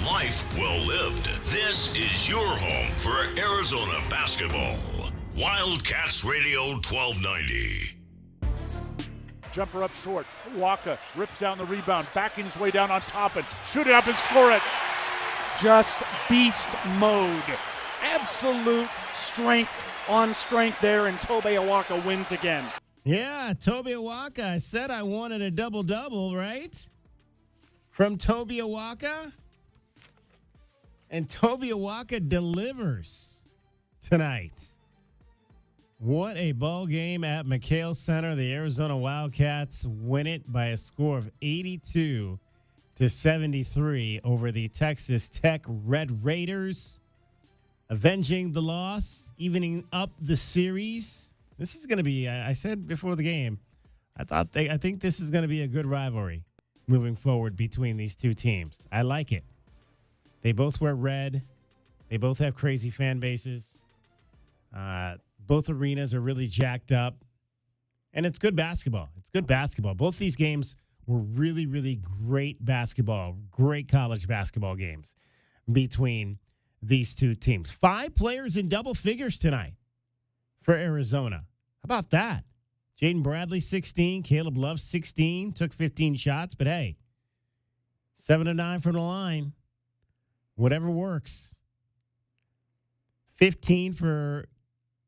life well lived. This is your home for Arizona basketball. Wildcats Radio 1290. Jumper up short. Waka rips down the rebound, backing his way down on top and shoot it up and score it. Just beast mode. Absolute strength on strength there, and Tobe Awaka wins again. Yeah, Tobe Awaka. I said I wanted a double-double, right? From Tobe Awaka. And Tobe Awaka delivers tonight. What a ball game at McHale Center. The Arizona Wildcats win it by a score of 82-73 over the Texas Tech Red Raiders, avenging the loss, evening up the series. This is going to be, I said before the game, I think this is going to be a good rivalry moving forward between these two teams. I like it. They both wear red. They both have crazy fan bases. Both arenas are really jacked up. And it's good basketball. It's good basketball. Both these games were really, really great basketball, great college basketball games between these two teams. 5 players in double figures tonight for Arizona. How about that? Jaden Bradley, 16. Caleb Love, 16. Took 15 shots, but hey, 7 of 9 from the line. Whatever works. 15 for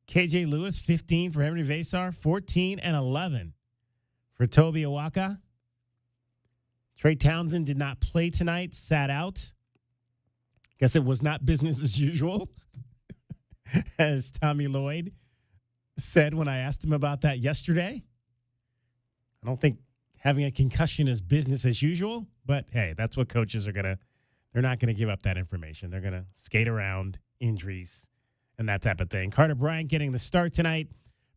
KJ Lewis, 15 for Henry Vasar, 14 and 11 for Tobe Awaka. Trey Townsend did not play tonight, sat out. Guess it was not business as usual, as Tommy Lloyd said when I asked him about that yesterday. I don't think having a concussion is business as usual, but hey, that's what coaches are they're not going to give up that information. They're going to skate around injuries and that type of thing. Carter Bryant getting the start tonight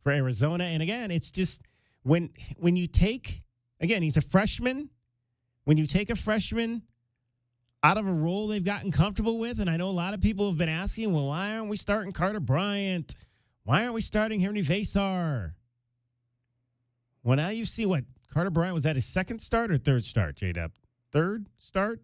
for Arizona. And again, it's just when you take, again, he's a freshman. When you take a freshman out of a role they've gotten comfortable with, and I know a lot of people have been asking, well, why aren't we starting Carter Bryant? Why aren't we starting Henry Vasar? Well, now you see what Carter Bryant, was that his second start or third start, J-Dub? Third start?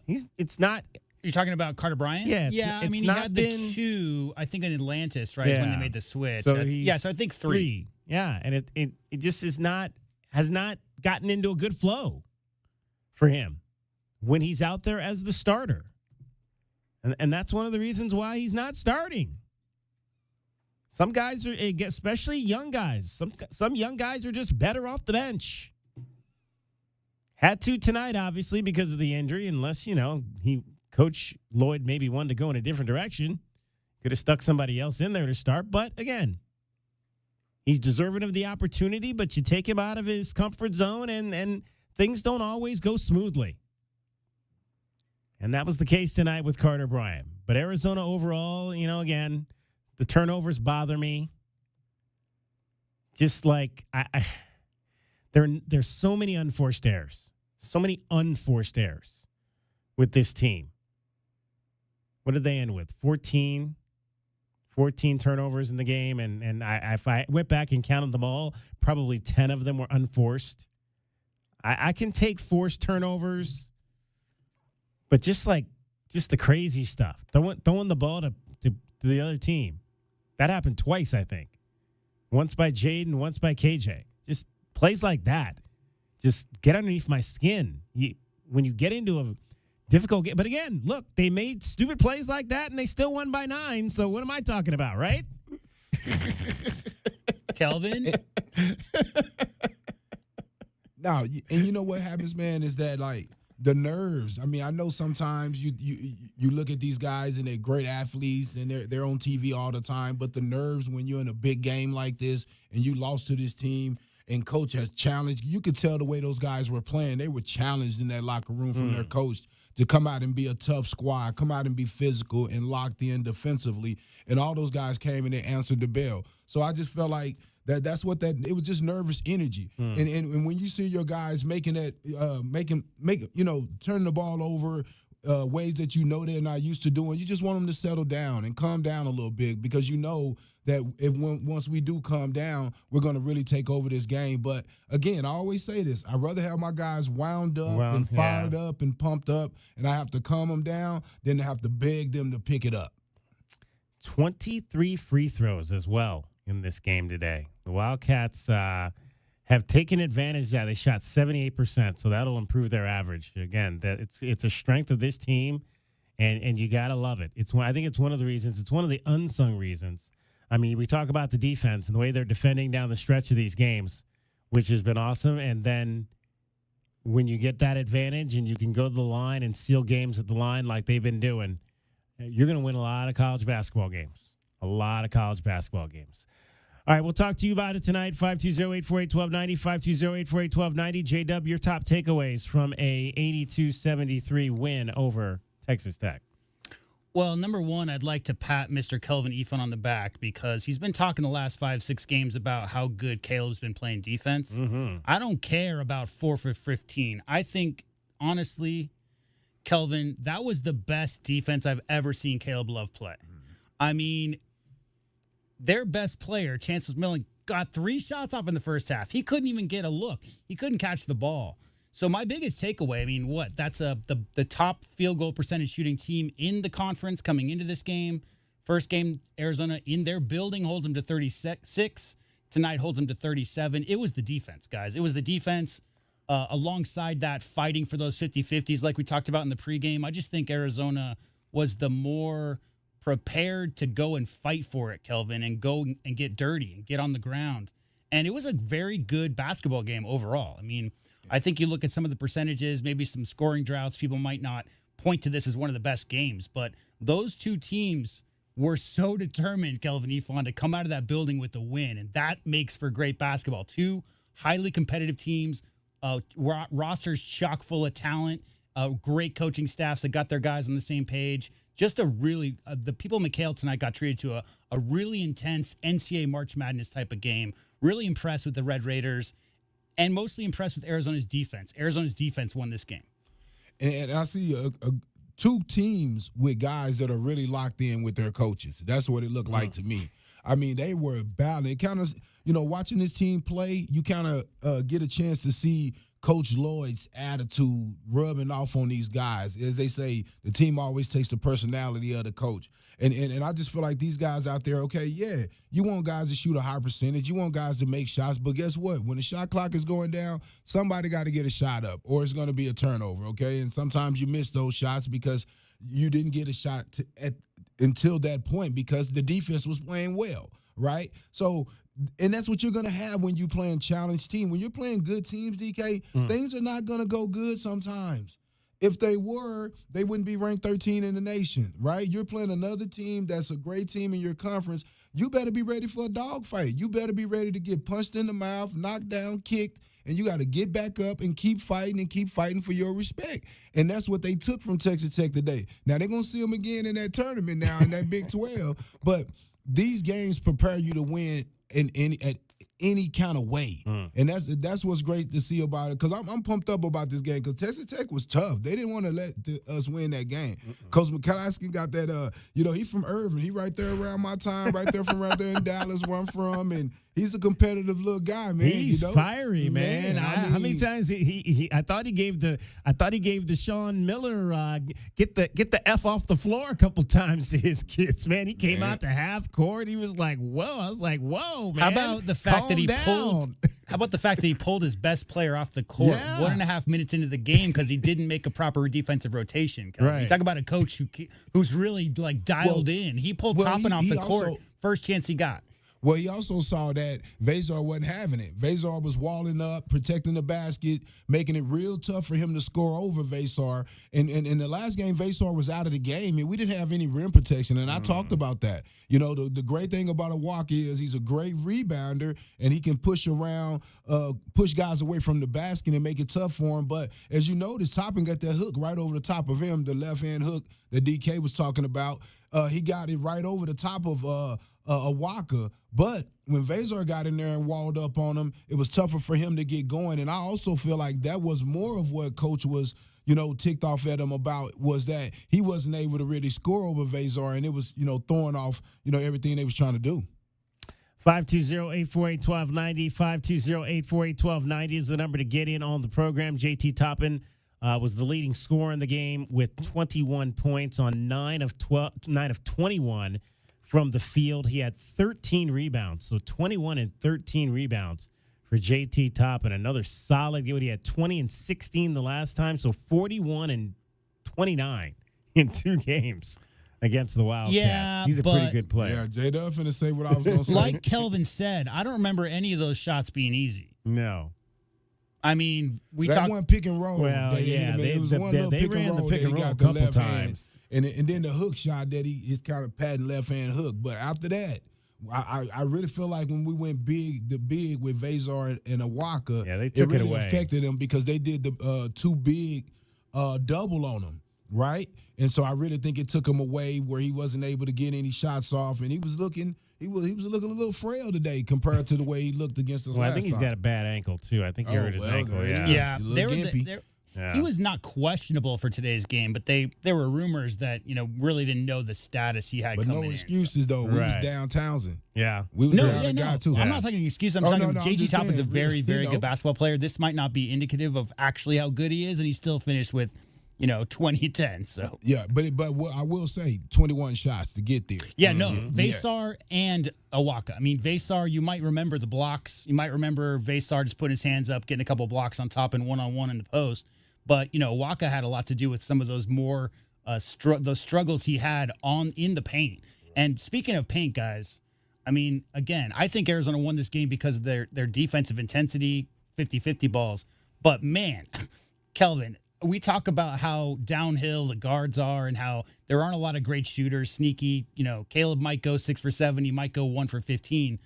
It's not. You're talking about Carter Bryant? Yeah. I mean, he had the 2, I think, in Atlantis, right? Yeah. Is when they made the switch. So so I think 3. Yeah, and it just has not gotten into a good flow for him when he's out there as the starter. And that's one of the reasons why he's not starting. Some guys are, especially young guys, some young guys are just better off the bench. Had to tonight, obviously, because of the injury, unless, Coach Lloyd maybe wanted to go in a different direction. Could have stuck somebody else in there to start. But, again, he's deserving of the opportunity, but you take him out of his comfort zone, and things don't always go smoothly. And that was the case tonight with Carter Bryant. But Arizona overall, again, the turnovers bother me. Just like there's so many unforced errors. So many unforced errors with this team. What did they end with? 14 turnovers in the game. And if I went back and counted them all, probably 10 of them were unforced. I can take forced turnovers, but just the crazy stuff. Throwing the ball to the other team. That happened twice, I think. Once by Jaden, once by KJ. Just plays like that. Just get underneath my skin. When you get into a difficult game. But again, look, they made stupid plays like that, and they still won by 9. So what am I talking about, right? Kelvin? No, and you know what happens, man, is that, the nerves. I mean, I know sometimes you look at these guys and they're great athletes and they're on TV all the time, but the nerves when you're in a big game like this and you lost to this team and coach has challenged, you could tell the way those guys were playing. They were challenged in that locker room from their coach to come out and be a tough squad, come out and be physical and locked in defensively. And all those guys came and they answered the bell. So I just felt like that's what it was, just nervous energy. And when you see your guys making that, turning the ball over ways that they're not used to doing, you just want them to settle down and calm down a little bit because that once we do calm down, we're going to really take over this game. But again, I always say this: I'd rather have my guys wound up and fired up and pumped up, and I have to calm them down than to have to beg them to pick it up. 23 free throws as well in this game today. The Wildcats have taken advantage of that. They shot 78%, so that'll improve their average. Again, that it's a strength of this team, and you got to love it. I think it's one of the reasons. It's one of the unsung reasons. I mean, we talk about the defense and the way they're defending down the stretch of these games, which has been awesome, and then when you get that advantage and you can go to the line and seal games at the line like they've been doing, you're going to win a lot of college basketball games. A lot of college basketball games. All right, we'll talk to you about it tonight. 520-848-1290, 520-848-1290. J-Dub, your top takeaways from a 82-73 win over Texas Tech. Well, number one, I'd like to pat Mr. Kelvin Efon on the back because he's been talking the last 5-6 games about how good Caleb's been playing defense. Mm-hmm. I don't care about 4 for 15. I think, honestly, Kelvin, that was the best defense I've ever seen Caleb Love play. I mean, their best player, Chancellor Millen, got 3 shots off in the first half. He couldn't even get a look. He couldn't catch the ball. So my biggest takeaway, I mean, that's the top field goal percentage shooting team in the conference coming into this game. First game, Arizona in their building holds them to 36. Tonight holds them to 37. It was the defense, guys. It was the defense. Alongside that, fighting for those 50-50s like we talked about in the pregame. I just think Arizona was the more prepared to go and fight for it, Kelvin, and go and get dirty and get on the ground. And it was a very good basketball game overall. I mean, I think you look at some of the percentages, maybe some scoring droughts. People might not point to this as one of the best games, but those two teams were so determined, Kelvin Efon, to come out of that building with a win, and that makes for great basketball. Two highly competitive teams, rosters chock full of talent, great coaching staffs that got their guys on the same page. Just a really, the people in McHale tonight got treated to a really intense NCAA March Madness type of game. Really impressed with the Red Raiders and mostly impressed with Arizona's defense. Arizona's defense won this game. And I see two teams with guys that are really locked in with their coaches. That's what it looked like to me. I mean, they were battling. It kind of, watching this team play, you kind of get a chance to see Coach Lloyd's attitude rubbing off on these guys. As they say, the team always takes the personality of the coach. And I just feel like these guys out there, okay, yeah, you want guys to shoot a high percentage. You want guys to make shots. But guess what? When the shot clock is going down, somebody got to get a shot up or it's going to be a turnover, okay? And sometimes you miss those shots because you didn't get a shot until that point because the defense was playing well, right? So, and that's what you're going to have when you're playing challenge team. When you're playing good teams, DK, things are not going to go good sometimes. If they were, they wouldn't be ranked 13 in the nation, right? You're playing another team that's a great team in your conference. You better be ready for a dogfight. You better be ready to get punched in the mouth, knocked down, kicked, and you got to get back up and keep fighting for your respect. And that's what they took from Texas Tech today. Now, they're going to see them again in that tournament now in that Big 12. But these games prepare you to win at any kind of way. And that's what's great to see about it, because I'm pumped up about this game because Texas Tech was tough. They didn't want to let us win that game. Coach McCaskey got that, he's from Irving. He right there around my time, right there in Dallas where I'm from, and he's a competitive little guy, man. He's fiery, man. How many times I thought he gave the Sean Miller get the F off the floor a couple times to his kids, man. He came out to half court. He was like, whoa. I was like, whoa, man. How about the fact that he pulled his best player off the court 1.5 minutes into the game because he didn't make a proper defensive rotation? Right. You talk about a coach who's really like dialed in. He pulled Toppin off the court first chance he got. Well, he also saw that Vazar wasn't having it. Vazar was walling up, protecting the basket, making it real tough for him to score over Vazar. And in the last game, Vazar was out of the game, and we didn't have any rim protection, and I talked about that. The great thing about a Walker is he's a great rebounder, and he can push guys away from the basket and make it tough for him. But as you notice, Toppin got that hook right over the top of him, the left-hand hook that DK was talking about. He got it right over the top of Walker. But when Vazar got in there and walled up on him, it was tougher for him to get going. And I also feel like that was more of what Coach was, ticked off at him about, was that he wasn't able to really score over Vazar, and it was, throwing off, everything they was trying to do. 520-848-1290. 520-848-1290 is the number to get in on the program. JT Toppin was the leading scorer in the game with 21 points on 9 of 21 from the field. He had 13 rebounds, so 21 and 13 rebounds for JT Toppin. Another solid game. He had 20 and 16 the last time, so 41 and 29 in 2 games against the Wildcats. Yeah, he's a pretty good player. Yeah, J-Dub finna say what I was going to say. Like Kelvin said, I don't remember any of those shots being easy. No. I mean, we that talked one pick and roll. Well, it was one little pick and roll that he got the left hand, and then the hook shot that he's kind of patting left hand hook. But after that, I really feel like when we went big with Vezar and Awaka, they took it really away. affected them because they did the too big double on him, right? And so I really think it took him away where he wasn't able to get any shots off, and he was looking a little frail today compared to the way he looked against us. Well, I think he's got a bad ankle too. I think he hurt his ankle. Yeah. He was not questionable for today's game, but there were rumors that really didn't know the status he had. But coming no excuses though. We was down Townsend. Yeah, we was down the guy too. I'm not talking excuse. I'm talking. JT Toppin's a very, very good basketball player. This might not be indicative of actually how good he is, and he still finished with 2010. So yeah, but what I will say, 21 shots to get there. Yeah, no, Vezar and Awaka. I mean, Vezar, you might remember the blocks. You might remember Vezar just putting his hands up, getting a couple blocks on top and one-on-one in the post. But Awaka had a lot to do with some of those more those struggles he had in the paint. And speaking of paint, guys, I mean, again, I think Arizona won this game because of their defensive intensity, 50-50 balls. But man, Kelvin, we talk about how downhill the guards are and how there aren't a lot of great shooters, sneaky. Caleb might go 6 for 7. He might go 1 for 15.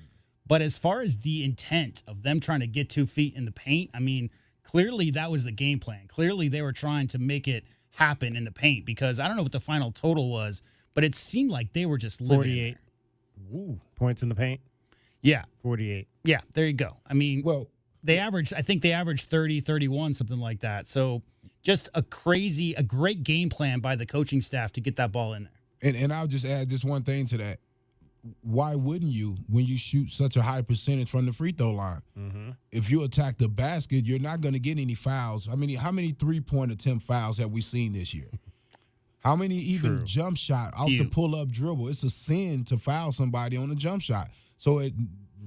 But as far as the intent of them trying to get 2 feet in the paint, I mean, clearly that was the game plan. Clearly they were trying to make it happen in the paint because I don't know what the final total was, but it seemed like they were just living 48 points in the paint. Yeah. 48. Yeah, there you go. I mean, I think they averaged 30, 31, something like that. So just a great game plan by the coaching staff to get that ball in there. And I'll just add this one thing to that. Why wouldn't you when you shoot such a high percentage from the free throw line? Mm-hmm. If you attack the basket, you're not going to get any fouls. I mean, how many 3-point attempt fouls have we seen this year? How many even jump shot off the pull-up dribble? It's a sin to foul somebody on a jump shot. So it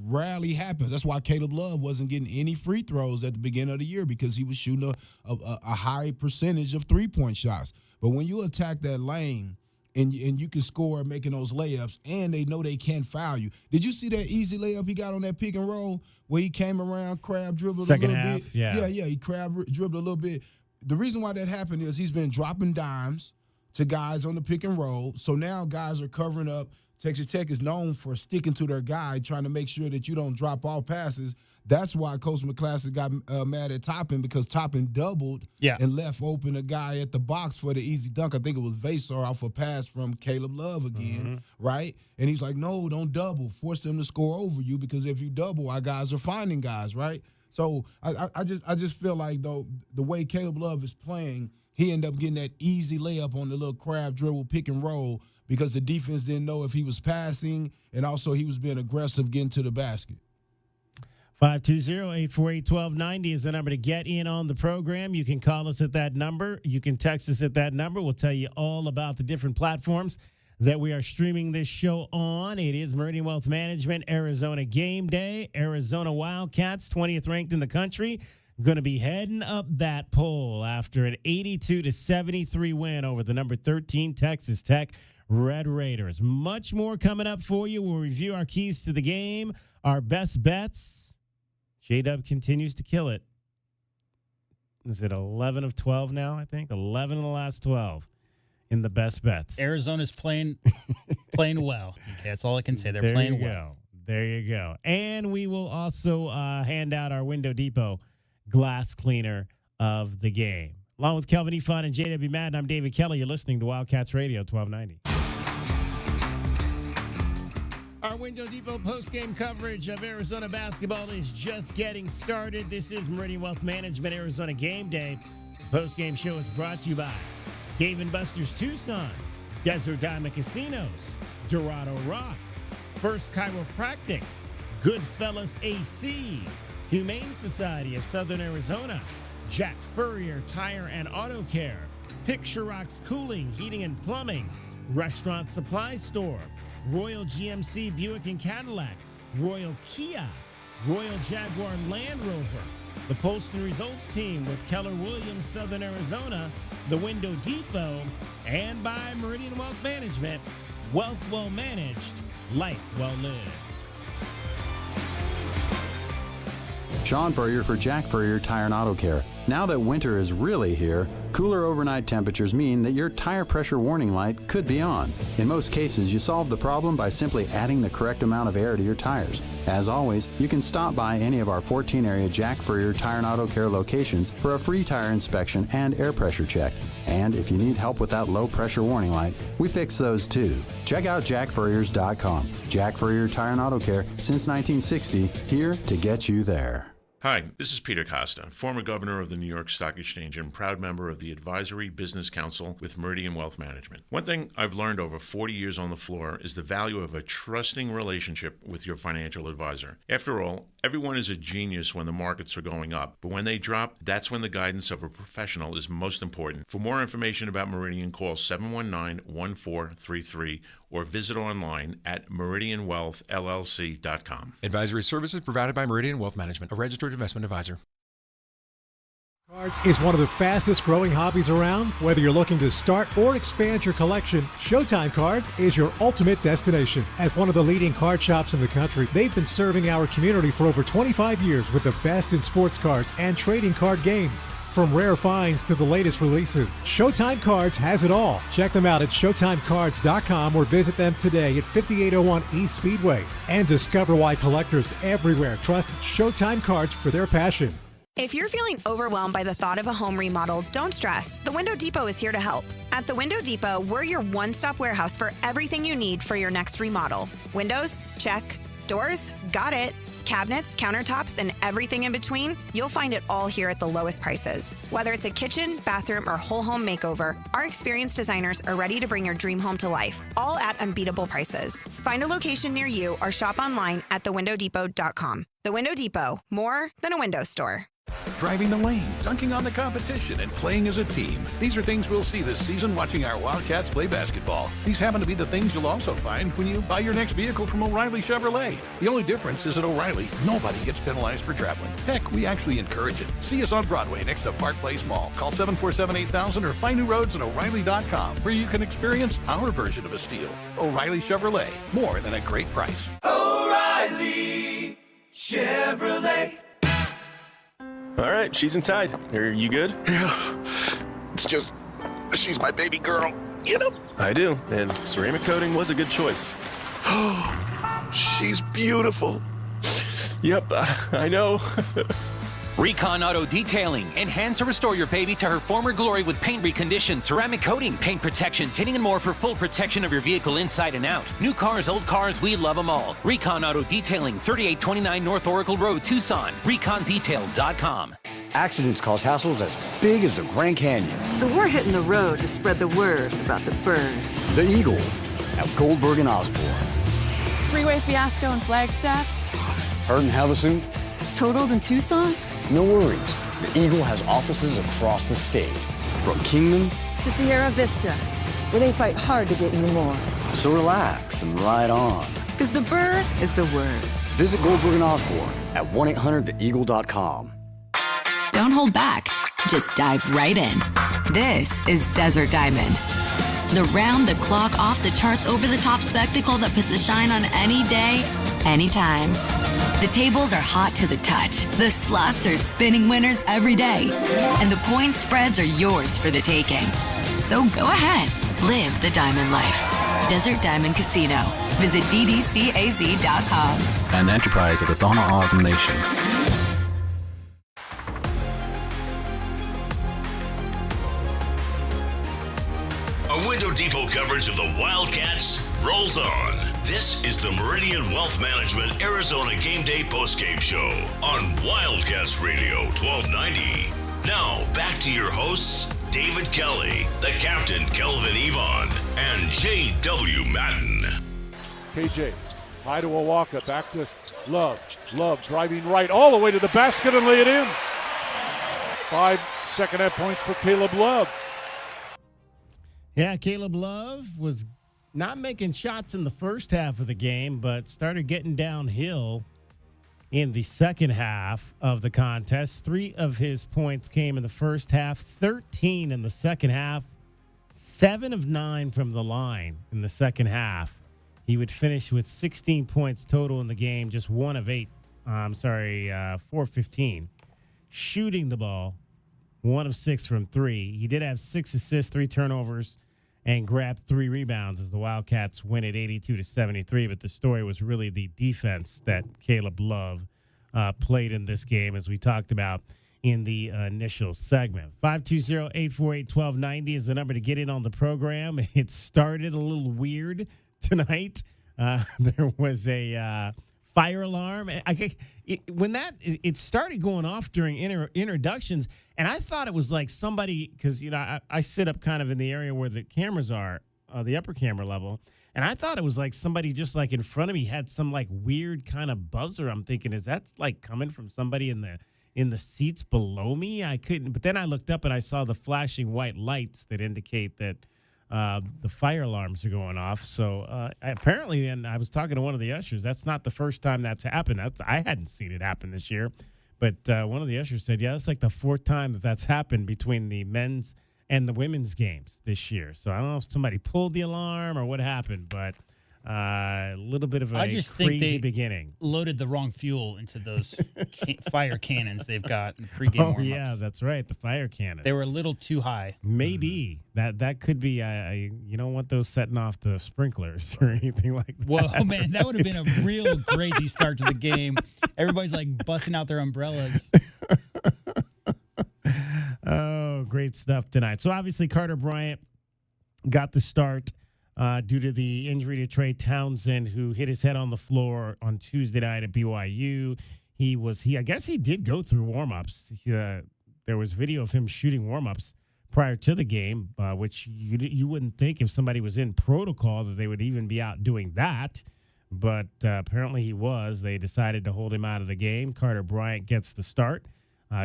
rarely happens. That's why Caleb Love wasn't getting any free throws at the beginning of the year because he was shooting a high percentage of 3-point shots. But when you attack that lane and you can score making those layups and they know they can't foul you. Did you see that easy layup he got on that pick and roll where he came around, crab dribbled a little bit? Yeah, he crab dribbled a little bit. The reason why that happened is he's been dropping dimes to guys on the pick and roll. So now guys are covering up. Texas Tech is known for sticking to their guy, trying to make sure that you don't drop off passes. That's why Coach McClassic got mad at Toppin because Toppin doubled and left open a guy at the box for the easy dunk. I think it was Vezar off a pass from Caleb Love again, right? And he's like, no, don't double. Force them to score over you because if you double, our guys are finding guys, right? So I just feel like, though, the way Caleb Love is playing, he ended up getting that easy layup on the little crab dribble pick and roll because the defense didn't know if he was passing and also he was being aggressive getting to the basket. 520-848-1290 is the number to get in on the program. You can call us at that number. You can text us at that number. We'll tell you all about the different platforms that we are streaming this show on. It is Meridian Wealth Management, Arizona Gameday, Arizona Wildcats, 20th ranked in the country. Going to be heading up that poll after an 82-73 win over the number 13 Texas Tech Red Raiders. Much more coming up for you. We'll review our keys to the game, our best bets. J-Dub continues to kill it. Is it 11 of 12 now, I think? 11 of the last 12 in the best bets. Arizona's playing well, DK. That's all I can say. They're playing well. There you go. And we will also hand out our Window Depot glass cleaner of the game. Along with Kelvin Efon and JW Madden, I'm David Kelly. You're listening to Wildcats Radio 1290. Our Window Depot postgame coverage of Arizona basketball is just getting started. This is Meridian Wealth Management Arizona Game Day. The postgame show is brought to you by Dave & Buster's Tucson, Desert Diamond Casinos, Dorado Rock, First Chiropractic, Goodfellas AC, Humane Society of Southern Arizona, Jack Furrier Tire and Auto Care, Picture Rocks Cooling, Heating and Plumbing, Restaurant Supply Store, Royal GMC Buick and Cadillac, Royal Kia, Royal Jaguar Land Rover, the Post and Results Team with Keller Williams Southern Arizona, the Window Depot, and by Meridian Wealth Management. Wealth well managed, life well lived. Sean Furrier for Jack Furrier Tire and Auto Care. Now that winter is really here, cooler overnight temperatures mean that your tire pressure warning light could be on. In most cases, you solve the problem by simply adding the correct amount of air to your tires. As always, you can stop by any of our 14 area Jack Furrier Tire and Auto Care locations for a free tire inspection and air pressure check. And if you need help with that low pressure warning light, we fix those too. Check out jackfurriers.com. Jack Furrier Tire and Auto Care since 1960, here to get you there. Hi, this is Peter Costa, former governor of the New York Stock Exchange and proud member of the Advisory Business Council with Meridian Wealth Management. One thing I've learned over 40 years on the floor is the value of a trusting relationship with your financial advisor. After all, everyone is a genius when the markets are going up, but when they drop, that's when the guidance of a professional is most important. For more information about Meridian, call 719-1433 or visit online at meridianwealthllc.com. Advisory services provided by Meridian Wealth Management, a registered investment advisor. Cards is one of the fastest growing hobbies around. Whether you're looking to start or expand your collection, Showtime Cards is your ultimate destination. As one of the leading card shops in the country, they've been serving our community for over 25 years with the best in sports cards and trading card games. From rare finds to the latest releases, Showtime Cards has it all. Check them out at ShowtimeCards.com or visit them today at 5801 East Speedway. And discover why collectors everywhere trust Showtime Cards for their passion. If you're feeling overwhelmed by the thought of a home remodel, don't stress. The Window Depot is here to help. At the Window Depot, we're your one-stop warehouse for everything you need for your next remodel. Windows? Check. Doors? Got it. Cabinets, countertops, and everything in between, you'll find it all here at the lowest prices. Whether it's a kitchen, bathroom, or whole home makeover, our experienced designers are ready to bring your dream home to life, all at unbeatable prices. Find a location near you or shop online at thewindowdepot.com. The Window Depot, more than a window store. Driving the lane, dunking on the competition, and playing as a team. These are things we'll see this season watching our Wildcats play basketball. These happen to be the things you'll also find when you buy your next vehicle from O'Reilly Chevrolet. The only difference is at O'Reilly, nobody gets penalized for traveling. Heck, we actually encourage it. See us on Broadway next to Park Place Mall. Call 747-8000 or find new roads at O'Reilly.com, where you can experience our version of a steal. O'Reilly Chevrolet, more than a great price. O'Reilly Chevrolet. All right, she's inside. Are you good? Yeah. It's just, she's my baby girl, you know? I do, and ceramic coating was a good choice. She's beautiful. Yep, I know. Recon Auto Detailing. Enhance or restore your baby to her former glory with paint recondition, ceramic coating, paint protection, tinting, and more for full protection of your vehicle inside and out. New cars, old cars, we love them all. Recon Auto Detailing, 3829 North Oracle Road, Tucson. ReconDetail.com. Accidents cause hassles as big as the Grand Canyon. So we're hitting the road to spread the word about the bird. The Eagle at Goldberg and Osborne. Freeway fiasco in Flagstaff. Hurt in Havasu. Totaled in Tucson. No worries. The Eagle has offices across the state. From Kingman to Sierra Vista, where they fight hard to get you more. So relax and ride on. Because the bird is the word. Visit Goldberg and Osborne at 1-800-THEEAGLE.com. Don't hold back. Just dive right in. This is Desert Diamond. The round-the-clock, off-the-charts, over-the-top spectacle that puts a shine on any day, anytime. The tables are hot to the touch. The slots are spinning winners every day. And the point spreads are yours for the taking. So go ahead. Live the diamond life. Desert Diamond Casino. Visit ddcaz.com. An enterprise of the Thana Ardham Nation. A Window Depot coverage of the Wildcats rolls on. This is the Meridian Wealth Management Arizona Gameday postgame show on Wildcats Radio 1290. Now, back to your hosts, David Kelly, the captain, Kelvin Yvonne, and J.W. Madden. KJ High to Owaka, back to Love. Love driving right all the way to the basket and lay it in. 5 second-half points for Caleb Love. Yeah, Caleb Love was not making shots in the first half of the game, but started getting downhill in the second half of the contest. 3 of his points came in the first half, 13 in the second half, 7 of 9 from the line in the second half. He would finish with 16 points total in the game, just 1 of 8. 4-15. Shooting the ball, 1 of 6 from 3. He did have 6 assists, 3 turnovers, and grabbed 3 rebounds as the Wildcats win it 82-73. But the story was really the defense that Caleb Love played in this game, as we talked about in the initial segment. 520-848-1290 is the number to get in on the program. It started a little weird tonight. There was a fire alarm. When it started going off during introductions, and I thought it was like somebody, because I sit up kind of in the area where the cameras are, the upper camera level, and I thought it was like somebody just like in front of me had some like weird kind of buzzer. I'm thinking, is that like coming from somebody in the seats below me? I couldn't, but then I looked up and I saw the flashing white lights that indicate that the fire alarms are going off. So apparently, and I was talking to one of the ushers, that's not the first time that's happened. I hadn't seen it happen this year. But one of the ushers said, yeah, that's like the 4th time that's happened between the men's and the women's games this year. So I don't know if somebody pulled the alarm or what happened, but a little bit of a crazy beginning. Loaded the wrong fuel into those fire cannons they've got in pregame warm-ups. Yeah, that's right, the fire cannons. They were a little too high. Maybe. That could be, you don't want those setting off the sprinklers or anything like that. Well, man, that would have been a real crazy start to the game. Everybody's like busting out their umbrellas. Oh, great stuff tonight. So obviously Carter Bryant got the start due to the injury to Trey Townsend, who hit his head on the floor on Tuesday night at BYU. I guess he did go through warm-ups. There was video of him shooting warm-ups prior to the game, which you wouldn't think if somebody was in protocol that they would even be out doing that. But apparently he was. They decided to hold him out of the game. Carter Bryant gets the start.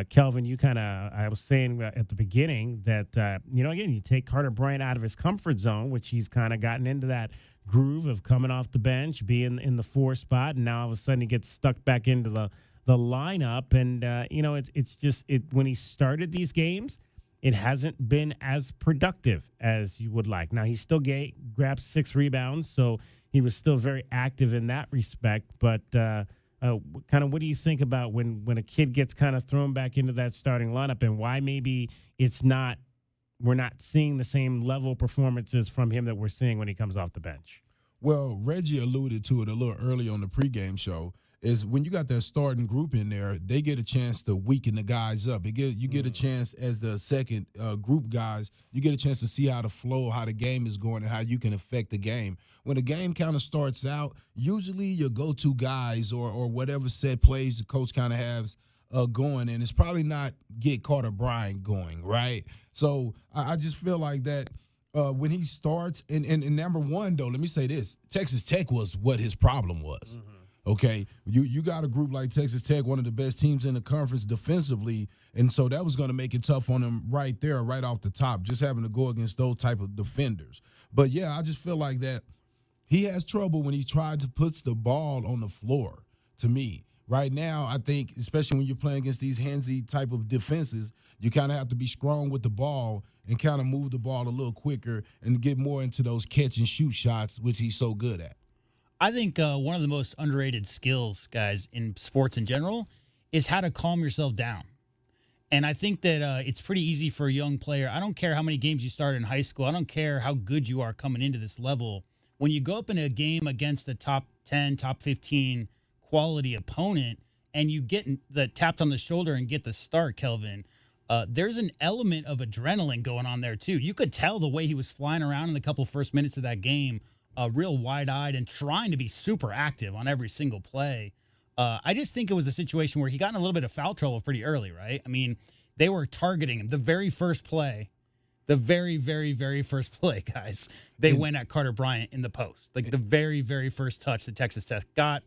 Kelvin, I was saying at the beginning that, again, you take Carter Bryant out of his comfort zone, which he's kind of gotten into that groove of coming off the bench, being in the 4 spot, and now all of a sudden he gets stuck back into the lineup. And, it's just when he started these games, it hasn't been as productive as you would like. Now, he still grabbed 6 rebounds, so he was still very active in that respect, but what do you think about when a kid gets kind of thrown back into that starting lineup, and why maybe we're not seeing the same level of performances from him that we're seeing when he comes off the bench? Well, Reggie alluded to it a little early on the pregame show, is when you got that starting group in there, they get a chance to weaken the guys up. You get a chance as the second group guys, you get a chance to see how the flow, how the game is going, and how you can affect the game. When the game kind of starts out, usually your go-to guys or whatever set plays the coach kind of has going, and it's probably not get Carter Bryant going, right? So I just feel like that when he starts, and number one, though, let me say this, Texas Tech was what his problem was. Mm-hmm. Okay, you got a group like Texas Tech, one of the best teams in the conference defensively, and so that was going to make it tough on him right there, right off the top, just having to go against those type of defenders. But, yeah, I just feel like that he has trouble when he tried to put the ball on the floor, to me. Right now, I think, especially when you're playing against these handsy type of defenses, you kind of have to be strong with the ball and kind of move the ball a little quicker and get more into those catch-and-shoot shots, which he's so good at. I think one of the most underrated skills, guys, in sports in general is how to calm yourself down. And I think that it's pretty easy for a young player. I don't care how many games you started in high school. I don't care how good you are coming into this level. When you go up in a game against a top 10, top 15 quality opponent and you get tapped on the shoulder and get the start, Kelvin, there's an element of adrenaline going on there too. You could tell the way he was flying around in the couple first minutes of that game, real wide-eyed and trying to be super active on every single play. I just think it was a situation where he got in a little bit of foul trouble pretty early, right? I mean, they were targeting him. The very first play, The very, very, very first play, guys, they went at Carter Bryant in the post. Like the very, very first touch that Texas Tech got.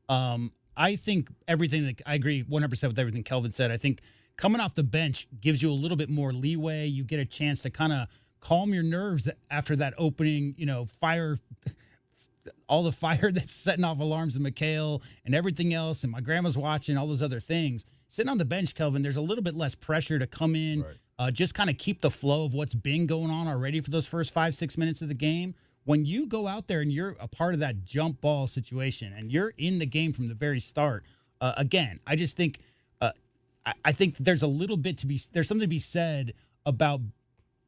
I think everything that I agree 100% with everything Kelvin said. I think coming off the bench gives you a little bit more leeway. You get a chance to kind of calm your nerves after that opening, fire, all the fire that's setting off alarms in McHale and everything else. And my grandma's watching all those other things. Sitting on the bench, Kelvin, there's a little bit less pressure to come in, just kind of keep the flow of what's been going on already for those first 5-6 minutes of the game. When you go out there and you're a part of that jump ball situation and you're in the game from the very start, again, I just think I think there's there's something to be said about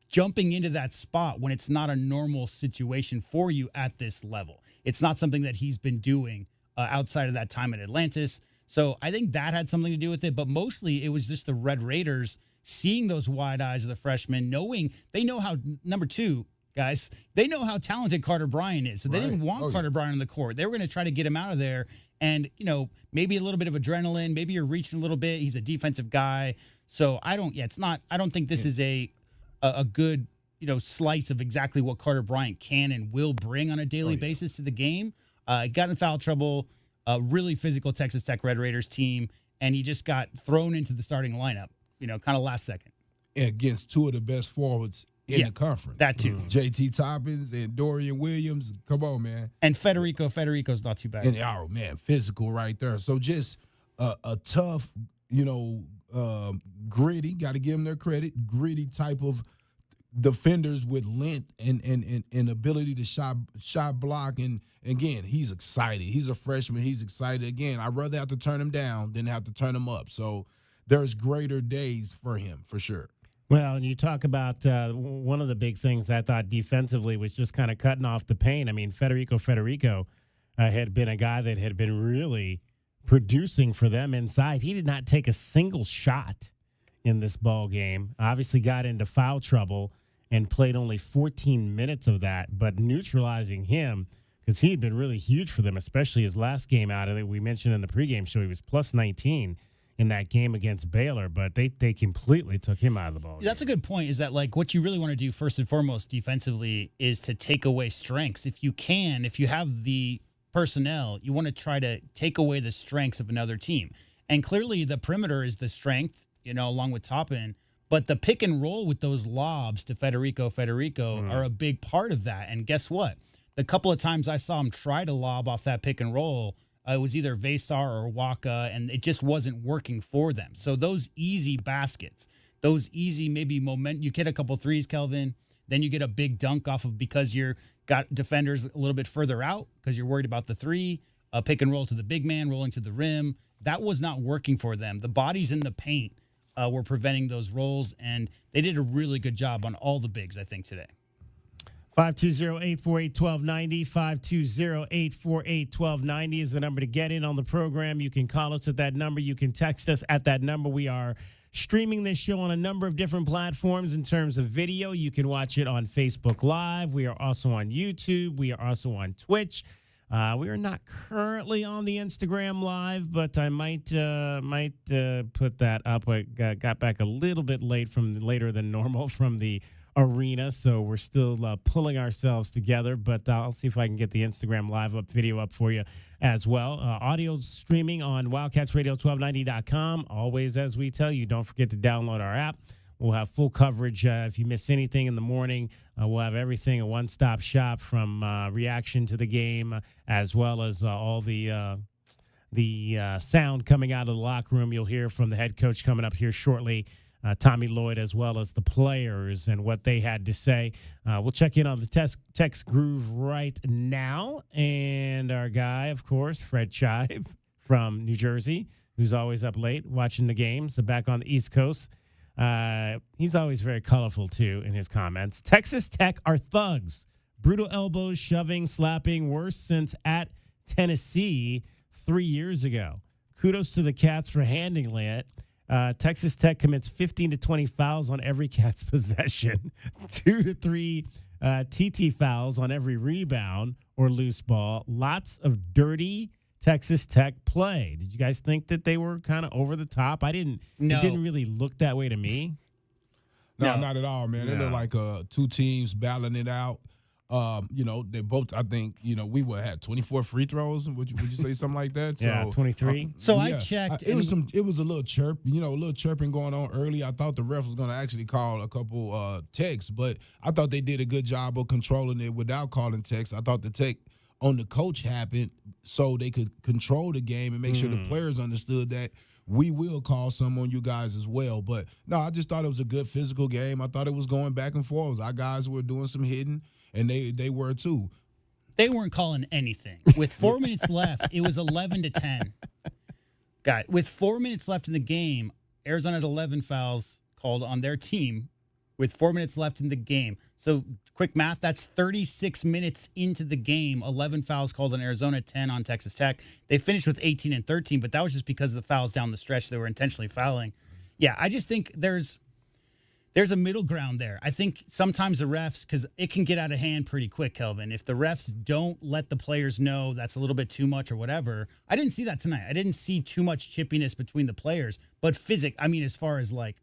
jumping into that spot when it's not a normal situation for you at this level. It's not something that he's been doing outside of that time at Atlantis. So I think that had something to do with it, but mostly it was just the Red Raiders seeing those wide eyes of the freshmen, knowing they know how, number two, guys, they know how talented Carter Bryant is. So they didn't want Carter Bryant on the court. They were going to try to get him out of there. And, maybe a little bit of adrenaline, maybe you're reaching a little bit. He's a defensive guy. So I don't think this is a good, slice of exactly what Carter Bryant can and will bring on a daily basis to the game. Got in foul trouble, a really physical Texas Tech Red Raiders team, and he just got thrown into the starting lineup, kind of last second. Against two of the best forwards in the conference. That too. JT Toppins and Dorian Williams. Come on, man. And Federico's not too bad. And physical right there. So just a tough, gritty, got to give them their credit, gritty type of defenders with length and ability to shot block. And again, he's excited. He's a freshman. He's excited. Again, I'd rather have to turn him down than have to turn him up. So there's greater days for him, for sure. Well, and you talk about one of the big things I thought defensively was just kind of cutting off the paint. I mean, Federico had been a guy that had been really producing for them inside. He did not take a single shot in this ball game. Obviously got into foul trouble and played only 14 minutes of that, but neutralizing him because he had been really huge for them, especially his last game out of it. We mentioned in the pregame show he was plus 19 in that game against Baylor, but they completely took him out of the ball. That's a good point, is that what you really want to do first and foremost defensively is to take away strengths. If you have the personnel, you want to try to take away the strengths of another team. And clearly the perimeter is the strength, along with Toppin, but the pick and roll with those lobs to Federico are a big part of that. And guess what? The couple of times I saw him try to lob off that pick and roll, it was either Vesar or Waka, and it just wasn't working for them. So those easy baskets, those easy maybe you get a couple threes, Kelvin, then you get a big dunk off of because you're got defenders a little bit further out because you're worried about the three, pick and roll to the big man, rolling to the rim. That was not working for them. The bodies in the paint were preventing those rolls, and they did a really good job on all the bigs, I think, today. 520-848-1290, 520-848-1290 is the number to get in on the program. You can call us at that number. You can text us at that number. We are streaming this show on a number of different platforms in terms of video. You can watch it on Facebook Live. We are also on YouTube. We are also on Twitch. We are not currently on the Instagram Live, but I might put that up. I got back a little bit later than normal from the arena, so we're still pulling ourselves together, but I'll see if I can get the Instagram Live video up for you as well. Audio streaming on wildcatsradio1290.com. Always, as we tell you, don't forget to download our app. We'll have full coverage. If you miss anything in the morning, we'll have everything, a one-stop shop from reaction to the game, as well as all the sound coming out of the locker room. You'll hear from the head coach coming up here shortly, Tommy Lloyd, as well as the players and what they had to say. We'll check in on the text groove right now. And our guy, of course, Fred Chive from New Jersey, who's always up late watching the games, back on the East Coast. He's always very colorful, too, in his comments. Texas Tech are thugs. Brutal elbows, shoving, slapping, worse since at Tennessee 3 years ago. Kudos to the Cats for handling it. Texas Tech commits 15 to 20 fouls on every Cats possession, 2 to 3 TT fouls on every rebound or loose ball. Lots of dirty Texas Tech play. Did you guys think that they were kind of over the top? It didn't really look that way to me. No, not at all, man. It looked like two teams battling it out. They both, I think, we would have 24 free throws. Would you say something like that? So, 23. I checked. It was a little chirp, a little chirping going on early. I thought the ref was going to actually call a couple techs, but I thought they did a good job of controlling it without calling techs. I thought the tech on the coach happened so they could control the game and make sure the players understood that we will call some on you guys as well. But, no, I just thought it was a good physical game. I thought it was going back and forth. Our guys were doing some hitting, and they were too. They weren't calling anything. With 4 minutes left, it was 11-10. With 4 minutes left in the game, Arizona had 11 fouls called on their team with 4 minutes left in the game. So, quick math, that's 36 minutes into the game, 11 fouls called on Arizona, 10 on Texas Tech. They finished with 18 and 13, but that was just because of the fouls down the stretch. They were intentionally fouling. Yeah, I just think there's a middle ground there. I think sometimes the refs, because it can get out of hand pretty quick, Kelvin. If the refs don't let the players know that's a little bit too much or whatever, I didn't see that tonight. I didn't see too much chippiness between the players, but as far as like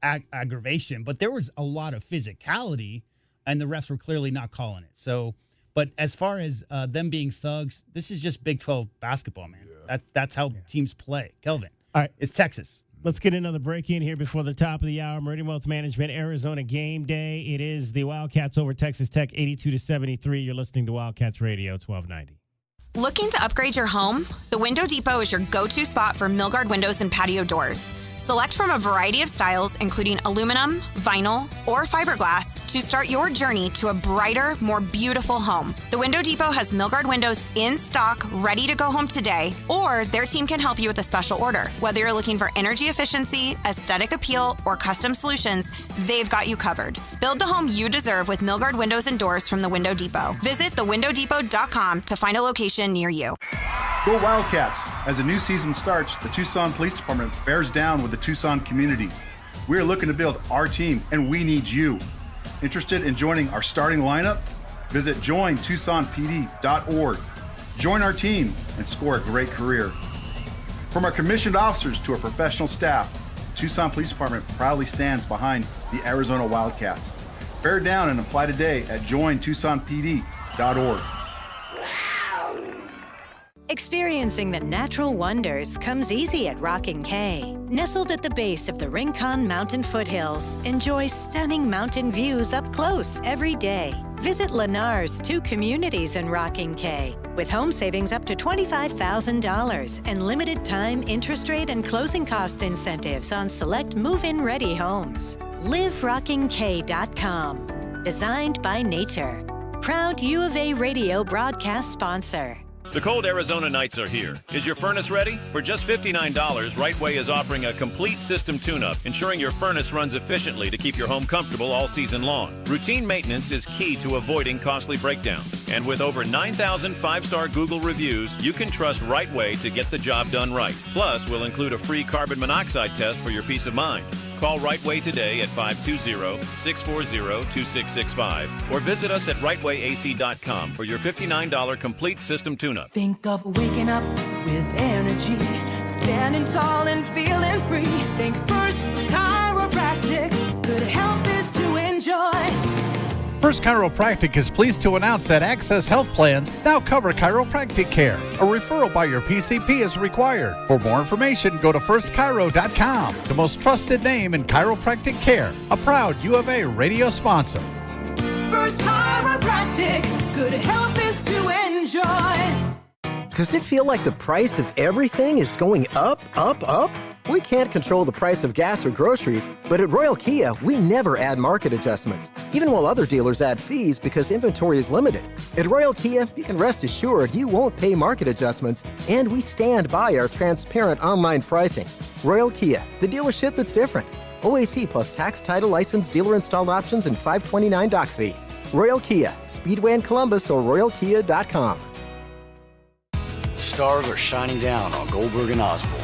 aggravation, but there was a lot of physicality, and the refs were clearly not calling it. So, but as far as them being thugs, this is just Big 12 basketball, man. Yeah. That's how teams play. Kelvin, all right, it's Texas. Let's get another break in here before the top of the hour. Meridian Wealth Management, Arizona Game Day. It is the Wildcats over Texas Tech, 82-73. You're listening to Wildcats Radio, 1290. Looking to upgrade your home? The Window Depot is your go-to spot for Milgard windows and patio doors. Select from a variety of styles, including aluminum, vinyl, or fiberglass, to start your journey to a brighter, more beautiful home. The Window Depot has Milgard windows in stock, ready to go home today, or their team can help you with a special order. Whether you're looking for energy efficiency, aesthetic appeal, or custom solutions, they've got you covered. Build the home you deserve with Milgard windows and doors from the Window Depot. Visit thewindowdepot.com to find a location near you. Go Wildcats! As a new season starts, the Tucson Police Department bears down with the Tucson community. We are looking to build our team, and we need you. Interested in joining our starting lineup? Visit jointucsonpd.org. Join our team and score a great career. From our commissioned officers to our professional staff, Tucson Police Department proudly stands behind the Arizona Wildcats. Bear down and apply today at jointucsonpd.org. Experiencing the natural wonders comes easy at Rockin' K. Nestled at the base of the Rincon Mountain foothills, enjoy stunning mountain views up close every day. Visit Lennar's 2 communities in Rockin' K, with home savings up to $25,000 and limited time interest rate and closing cost incentives on select move-in ready homes. LiveRockingK.com. Designed by nature. Proud U of A radio broadcast sponsor. The cold Arizona nights are here. Is your furnace ready? For just $59, Right Way is offering a complete system tune-up, ensuring your furnace runs efficiently to keep your home comfortable all season long. Routine maintenance is key to avoiding costly breakdowns. And with over 9,000 5-star Google reviews, you can trust Right Way to get the job done right. Plus, we'll include a free carbon monoxide test for your peace of mind. Call Right Way today at 520-640-2665 or visit us at rightwayac.com for your $59 complete system tune-up. Think of waking up with energy, standing tall and feeling free. Think First Chiropractic, good health is to enjoy. First Chiropractic is pleased to announce that Access Health Plans now cover chiropractic care. A referral by your PCP is required. For more information, go to firstchiro.com, the most trusted name in chiropractic care. A proud U of A radio sponsor. First Chiropractic, good health is to enjoy. Does it feel like the price of everything is going up, up, up? We can't control the price of gas or groceries, but at Royal Kia, we never add market adjustments, even while other dealers add fees because inventory is limited. At Royal Kia, you can rest assured you won't pay market adjustments, and we stand by our transparent online pricing. Royal Kia, the dealership that's different. OAC plus tax, title, license, dealer installed options, and $529 doc fee. Royal Kia, Speedway in Columbus or royalkia.com. Stars are shining down on Goldberg and Osborne.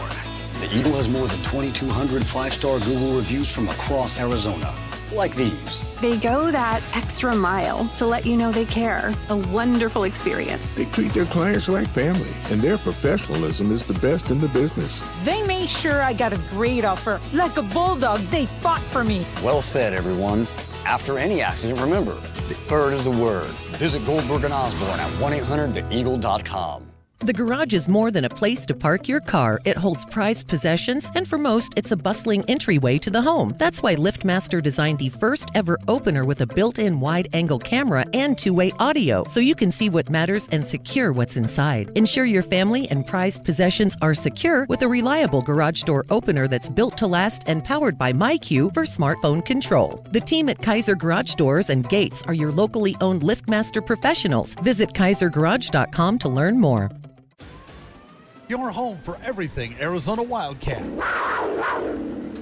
The Eagle has more than 2,200 5-star Google reviews from across Arizona. like these. They go that extra mile to let you know they care. A wonderful experience. They treat their clients like family, and their professionalism is the best in the business. They made sure I got a great offer. Like a bulldog, they fought for me. Well said, everyone. After any accident, remember, deferred is the word. Visit Goldberg and Osborne at 1-800-THE-EAGLE.com. The garage is more than a place to park your car. It holds prized possessions, and for most, it's a bustling entryway to the home. That's why LiftMaster designed the first ever opener with a built-in wide-angle camera and two-way audio, so you can see what matters and secure what's inside. Ensure your family and prized possessions are secure with a reliable garage door opener that's built to last and powered by MyQ for smartphone control. The team at Kaiser Garage Doors and Gates are your locally owned LiftMaster professionals. Visit KaiserGarage.com to learn more. Your home for everything Arizona Wildcats.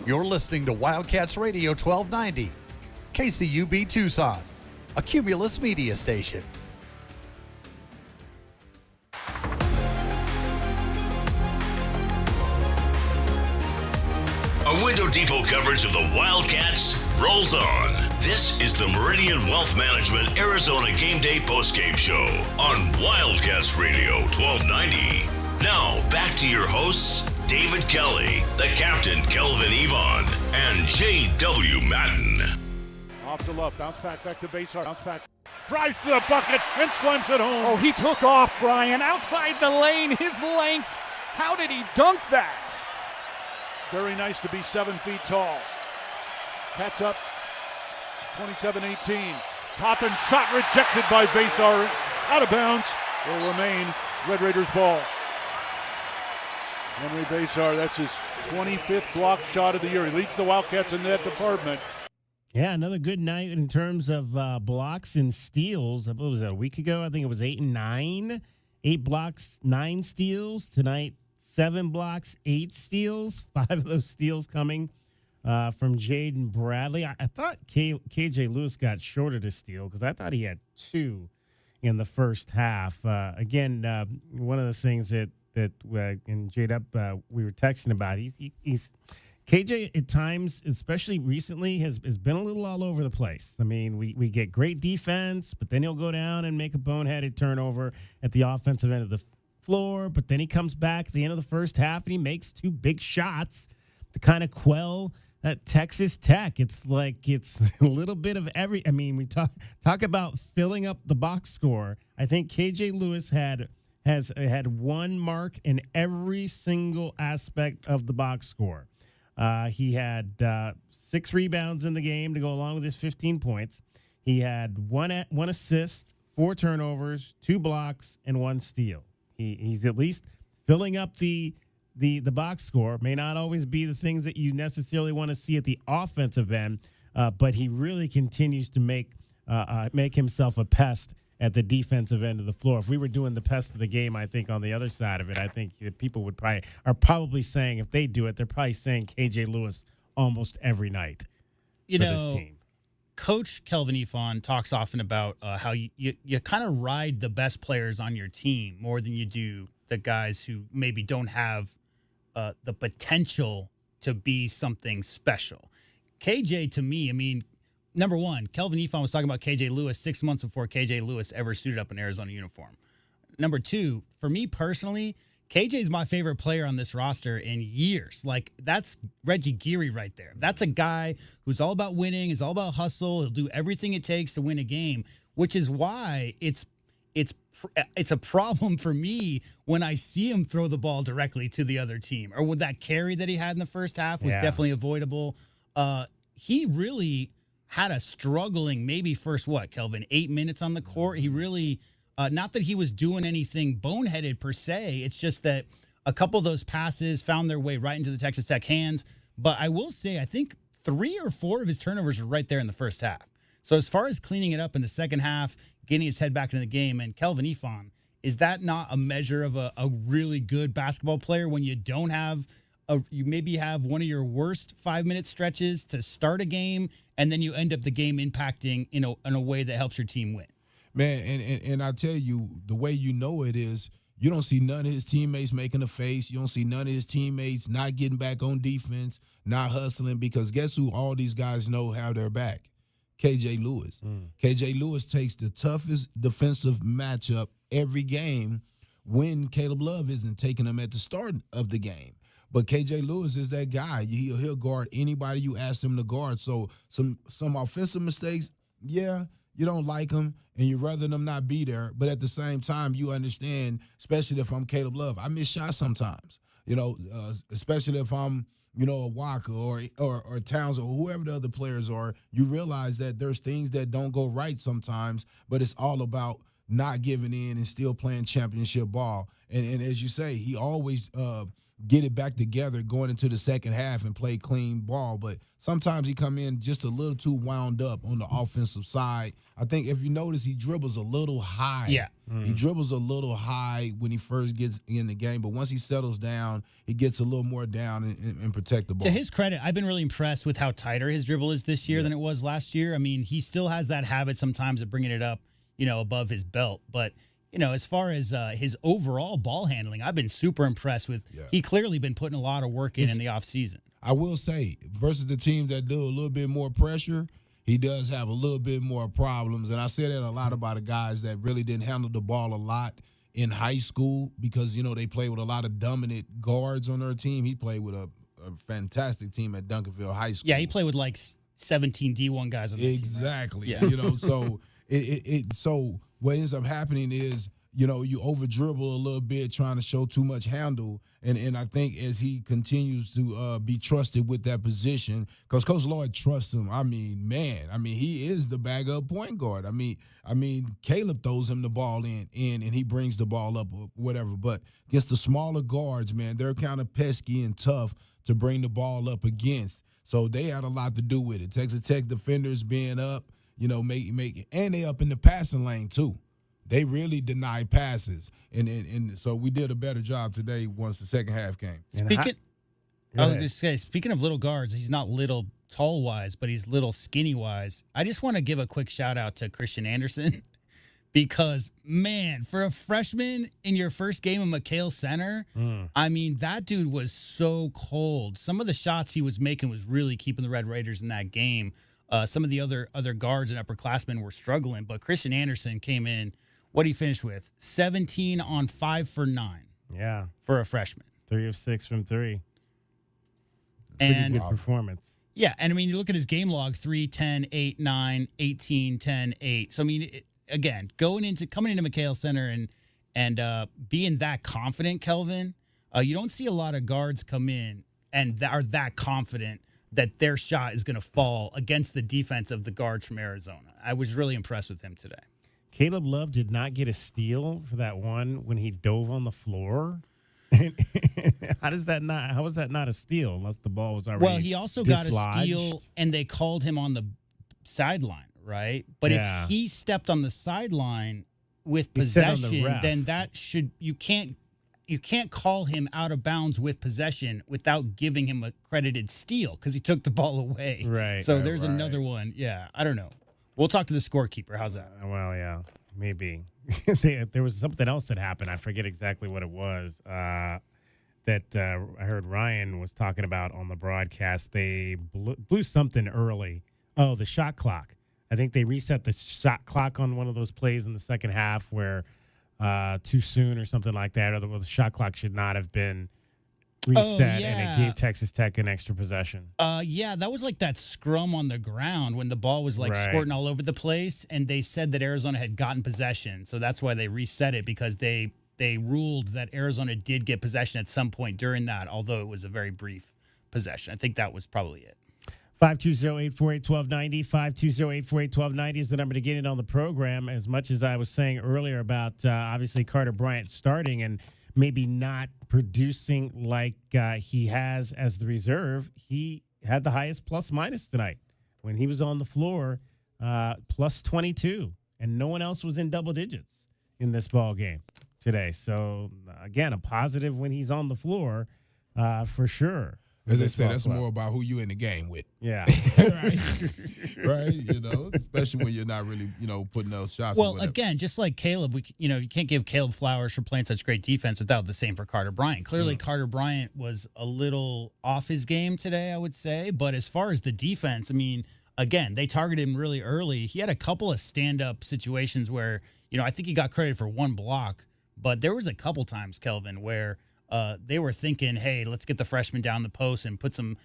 You're listening to Wildcats Radio 1290, KCUB Tucson, a Cumulus media station. A Window Depot coverage of the Wildcats rolls on. This is the Meridian Wealth Management Arizona Gameday postgame show on Wildcats Radio 1290. Now, back to your hosts, David Kelly, the captain, Kelvin Yvonne, and J.W. Madden. Off to Love, bounce back to Basar, bounce back, drives to the bucket, and slams it home. Oh, he took off, Brian, outside the lane, his length. How did he dunk that? Very nice to be 7 feet tall. Cats up, 27-18. Top and shot rejected by Basar, out of bounds, will remain Red Raiders ball. Henry Basar, that's his 25th block shot of the year. He leads the Wildcats in that department. Yeah, another good night in terms of blocks and steals. What was that, a week ago? I think it was 8 and 9. 8 blocks, 9 steals. Tonight, 7 blocks, 8 steals. 5 of those steals coming from Jaden Bradley. I thought KJ Lewis got shorter to steal because I thought he had 2 in the first half. Again, one of the things that and Jade up we were texting about. He's KJ at times, especially recently, has been a little all over the place. I mean, we get great defense, but then he'll go down and make a boneheaded turnover at the offensive end of the floor. But then he comes back at the end of the first half and he makes 2 big shots to kind of quell Texas Tech. It's like it's a little bit of every. I mean, we talk about filling up the box score. I think KJ Lewis has had 1 mark in every single aspect of the box score. He had 6 rebounds in the game to go along with his 15 points. He had one assist, 4 turnovers, 2 blocks, and 1 steal. He's at least filling up the box score. May not always be the things that you necessarily want to see at the offensive end, but he really continues to make himself a pest at the defensive end of the floor. If we were doing the pest of the game, I think on the other side of it, I think people are probably saying, if they do it, they're probably saying KJ Lewis almost every night. You know, this team. Coach Kelvin Yvonne talks often about how you kind of ride the best players on your team more than you do the guys who maybe don't have the potential to be something special. KJ, to me, I mean, number one, Kelvin Yvonne was talking about KJ Lewis 6 months before KJ Lewis ever suited up an Arizona uniform. Number 2, for me personally, KJ is my favorite player on this roster in years. Like, that's Reggie Geary right there. That's a guy who's all about winning, is all about hustle. He'll do everything it takes to win a game, which is why it's a problem for me when I see him throw the ball directly to the other team. Or with that carry that he had in the first half was definitely avoidable. He really had a struggling maybe first, Kelvin, 8 minutes on the court. He really, not that he was doing anything boneheaded per se. It's just that a couple of those passes found their way right into the Texas Tech hands. But I will say, I think 3 or 4 of his turnovers were right there in the first half. So as far as cleaning it up in the second half, getting his head back into the game, and Kelvin Yvonne, is that not a measure of a really good basketball player when you don't have you maybe have one of your worst 5-minute stretches to start a game, and then you end up the game impacting in a way that helps your team win? Man, and I tell you, the way you know it is You don't see none of his teammates making a face. You don't see none of his teammates not getting back on defense, not hustling, because guess who all these guys know have their back? KJ Lewis. KJ Lewis takes the toughest defensive matchup every game when Caleb Love isn't taking them at the start of the game. But KJ Lewis is that guy. He'll guard anybody you ask him to guard. So some offensive mistakes, yeah, you don't like them, and you'd rather them not be there. But at the same time, you understand, especially if I'm Caleb Love, I miss shots sometimes. Especially if I'm, a Walker or Towns or whoever the other players are. You realize that there's things that don't go right sometimes, but it's all about not giving in and still playing championship ball. And as you say, he always get it back together going into the second half and play clean ball. But sometimes he come in just a little too wound up on the offensive side. I think if you notice, he dribbles a little high. Yeah. He dribbles a little high when he first gets in the game. But once he settles down, he gets a little more down and protect the ball. To his credit, I've been really impressed with how tighter his dribble is this year than it was last year. I mean, he still has that habit sometimes of bringing it up, above his belt. But as far as his overall ball handling, I've been super impressed with. Yeah. He clearly been putting a lot of work in the offseason. I will say, versus the teams that do a little bit more pressure, he does have a little bit more problems. And I say that a lot about the guys that really didn't handle the ball a lot in high school because, they play with a lot of dominant guards on their team. He played with a fantastic team at Duncanville High School. Yeah, he played with like 17 D1 guys on the team. Exactly. Yeah. So so what ends up happening is, you over dribble a little bit trying to show too much handle. And I think as he continues to be trusted with that position, because Coach Lloyd trusts him. He is the bag-up point guard. Caleb throws him the ball in and he brings the ball up or whatever. But against the smaller guards, man, they're kind of pesky and tough to bring the ball up against. So they had a lot to do with it. Texas Tech defenders being up, make and they up in the passing lane too. They really deny passes, and so we did a better job today once the second half came. Speaking of little guards, he's not little tall wise, but he's little skinny wise. I just want to give a quick shout out to Christian Anderson because, man, for a freshman in your first game of McHale Center, that dude was so cold. Some of the shots he was making was really keeping the Red Raiders in that game. Some of the other guards and upperclassmen were struggling, but Christian Anderson came in. What he finished with? 17 on 5 for 9. Yeah. For a freshman. 3 of 6 from 3. And good performance. Yeah, and you look at his game log, 3, 10, 8, 9, 18, 10, 8. So, again, coming into McHale Center and being that confident, Kelvin, you don't see a lot of guards come in and are that confident that their shot is going to fall against the defense of the guards from Arizona. I was really impressed with him today. Caleb Love did not get a steal for that one when he dove on the floor. How was that not a steal unless the ball was already Well, he also dislodged? got a steal, and they called him on the sideline, right? But if he stepped on the sideline with possession, then you can't call him out of bounds with possession without giving him a credited steal because he took the ball away. Right. So there's another one. Yeah, I don't know. We'll talk to the scorekeeper. How's that? Well, yeah, maybe. There was something else that happened. I forget exactly what it was that I heard Ryan was talking about on the broadcast. They blew something early. Oh, the shot clock. I think they reset the shot clock on one of those plays in the second half where too soon or something like that, or the shot clock should not have been reset, and it gave Texas Tech an extra possession. That was like that scrum on the ground when the ball was squirting all over the place, and they said that Arizona had gotten possession, so that's why they reset it because they ruled that Arizona did get possession at some point during that, although it was a very brief possession. I think that was probably it. 520-848-1290, 520-848-1290 is the number to get in on the program. As much as I was saying earlier about obviously Carter Bryant starting and maybe not producing like he has as the reserve, he had the highest plus-minus tonight. When he was on the floor, plus 22, and no one else was in double digits in this ball game today. So, again, a positive when he's on the floor for sure. As I said, that's more about who you in the game with. Yeah. Right. Right. You know, especially when you're not really, putting those shots. Well, again, just like Caleb, you can't give Caleb flowers for playing such great defense without the same for Carter Bryant. Clearly, Carter Bryant was a little off his game today, I would say. But as far as the defense, I mean, again, they targeted him really early. He had a couple of stand-up situations where, I think he got credit for one block. But there was a couple times, Kelvin, where they were thinking, hey, let's get the freshman down the post and put some,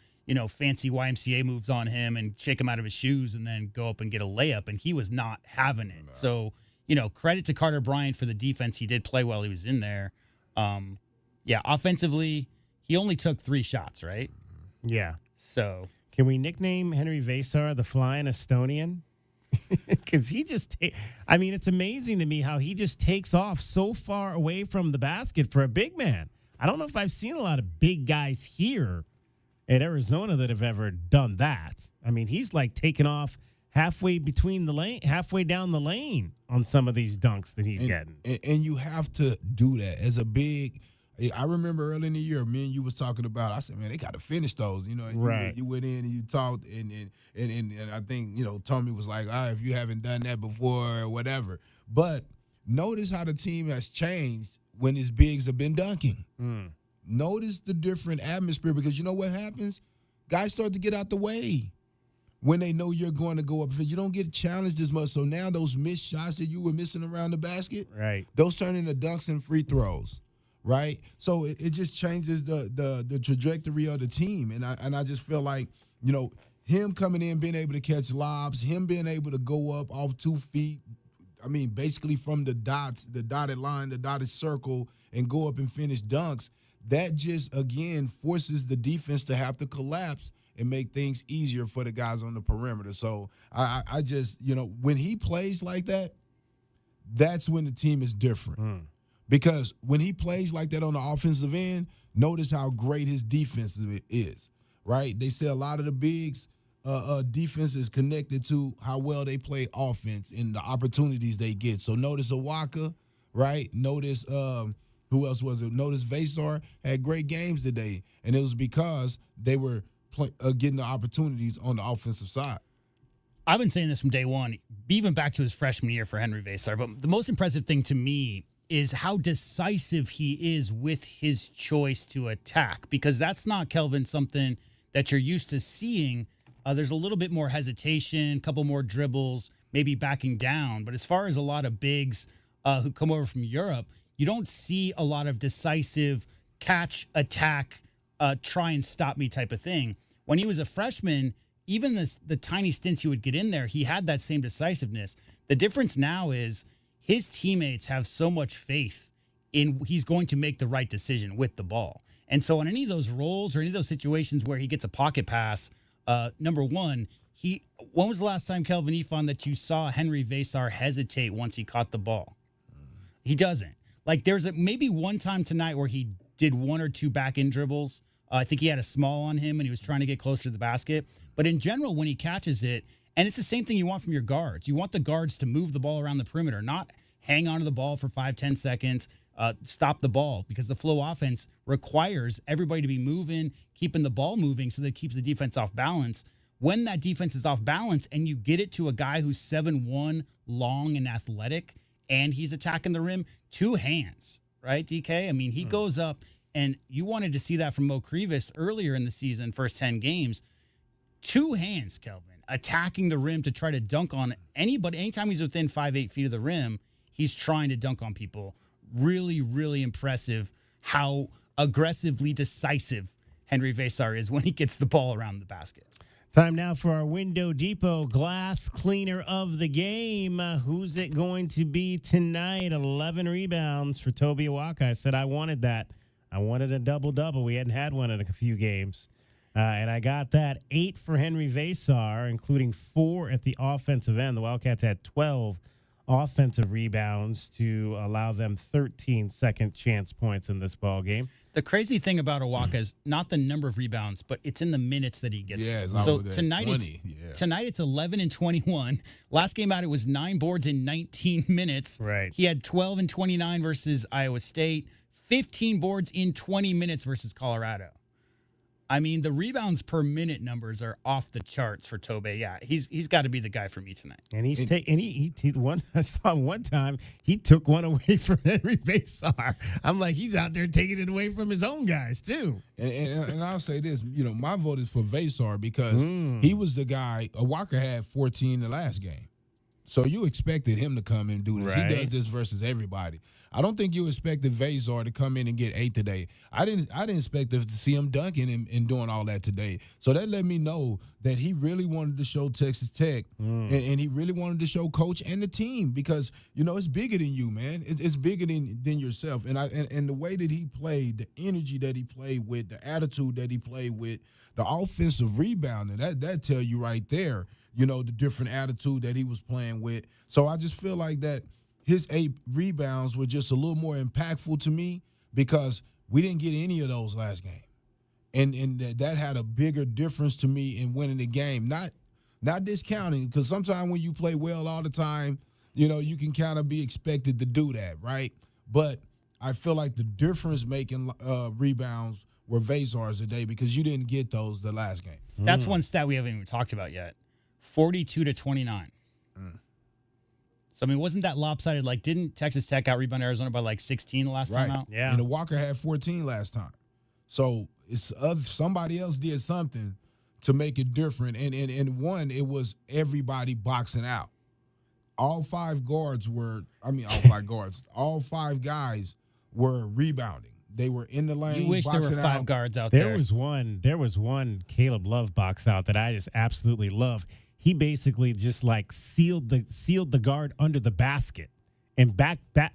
fancy YMCA moves on him and shake him out of his shoes and then go up and get a layup. And he was not having it. No. So, credit to Carter Bryant for the defense. He did play while he was in there. Offensively, he only took 3 shots, right? Yeah. So. Can we nickname Henry Vesar the Flying Estonian? Because it's amazing to me how he just takes off so far away from the basket for a big man. I don't know if I've seen a lot of big guys here at Arizona that have ever done that. I mean, he's like taking off halfway down the lane on some of these dunks that he's getting. And you have to do that as a big. I remember early in the year, me and you was talking about. I said, man, they got to finish those. Right. You went in and you talked, and I think Tommy was like, if you haven't done that before or whatever. But notice how the team has changed when his bigs have been dunking. Notice the different atmosphere, because you know what happens? Guys start to get out the way when they know you're going to go up, because you don't get challenged as much. So now those missed shots that you were missing around the basket, right? Those turn into dunks and free throws, right? So it just changes the trajectory of the team, and I just feel like him coming in, being able to catch lobs, him being able to go up off 2 feet. I mean, basically from the dotted line, the dotted circle, and go up and finish dunks. That just, again, forces the defense to have to collapse and make things easier for the guys on the perimeter. So I just, when he plays like that, that's when the team is different. Because when he plays like that on the offensive end, notice how great his defense is, right? They say a lot of the bigs, defense is connected to how well they play offense and the opportunities they get. So notice Awaka, right? Notice who else was it? Notice Vesar had great games today, and it was because they were getting the opportunities on the offensive side. I've been saying this from day one, even back to his freshman year for Henry Vesar. But the most impressive thing to me is how decisive he is with his choice to attack, because that's not, Kelvin, something that you're used to seeing. There's a little bit more hesitation, a couple more dribbles, maybe backing down. But as far as a lot of bigs who come over from Europe, you don't see a lot of decisive catch, attack, try and stop me type of thing. When he was a freshman, even the tiny stints he would get in there, he had that same decisiveness. The difference now is his teammates have so much faith in he's going to make the right decision with the ball. And so on any of those rolls or any of those situations where he gets a pocket pass, number one, when was the last time, Kelvin Ifan, that you saw Henry Vesar hesitate once he caught the ball? He doesn't. Like, there's maybe one time tonight where he did 1 or 2 back-end dribbles. I think he had a small on him and he was trying to get closer to the basket. But in general, when he catches it, and it's the same thing you want from your guards. You want the guards to move the ball around the perimeter, not hang onto the ball for 5-10 seconds, stop the ball, because the flow offense requires everybody to be moving, keeping the ball moving so that it keeps the defense off balance. When that defense is off balance and you get it to a guy who's 7'1", long and athletic, and he's attacking the rim, 2 hands, right, DK? I mean, he goes up, and you wanted to see that from Mo Crevis earlier in the season, first 10 games. 2 hands, Kelvin, attacking the rim to try to dunk on anybody. Anytime he's within 5-8 feet of the rim, he's trying to dunk on people. Really, really impressive how aggressively decisive Henry Vesar is when he gets the ball around the basket. Time now for our Window Depot glass cleaner of the game. Who's it going to be tonight? 11 rebounds for Toby Awaka. I said I wanted that. I wanted a double-double. We hadn't had one in a few games. And I got that. 8 for Henry Vesar, including 4 at the offensive end. The Wildcats had 12 offensive rebounds to allow them 13 second chance points in this ball game. The crazy thing about Awaka is not the number of rebounds, but it's in the minutes that he gets. Yeah, so tonight it's 11 and 21. Last game out, it was 9 boards in 19 minutes. Right. He had 12 and 29 versus Iowa State, 15 boards in 20 minutes versus Colorado. I mean, the rebounds per minute numbers are off the charts for Tobe. Yeah, he's got to be the guy for me tonight. And he I saw one time he took one away from Henry Vesar. I'm like, he's out there taking it away from his own guys too. And I'll say this, my vote is for Vesar because he was the guy. Walker had 14 the last game, so you expected him to come and do this. Right. He does this versus everybody. I don't think you expected Vesar to come in and get 8 today. I didn't expect to see him dunking and doing all that today. So that let me know that he really wanted to show Texas Tech and he really wanted to show coach and the team because, it's bigger than you, man. It's bigger than yourself. And the way that he played, the energy that he played with, the attitude that he played with, the offensive rebounding, that tell you right there, the different attitude that he was playing with. So I just feel like that his 8 rebounds were just a little more impactful to me because we didn't get any of those last game. And that had a bigger difference to me in winning the game. Not discounting, because sometimes when you play well all the time, you can kind of be expected to do that, right? But I feel like the difference-making rebounds were Vesar's today because you didn't get those the last game. That's one stat we haven't even talked about yet. 42-29. So, I mean, wasn't that lopsided? Like, didn't Texas Tech out-rebound Arizona by, 16 the last time out? Yeah. And the Walker had 14 last time. So, somebody else did something to make it different. And one, it was everybody boxing out. All 5 guys were rebounding. They were in the lane. You wish there were 5 guards out there. There was one Caleb Love box out that I just absolutely love. He basically just sealed the guard under the basket and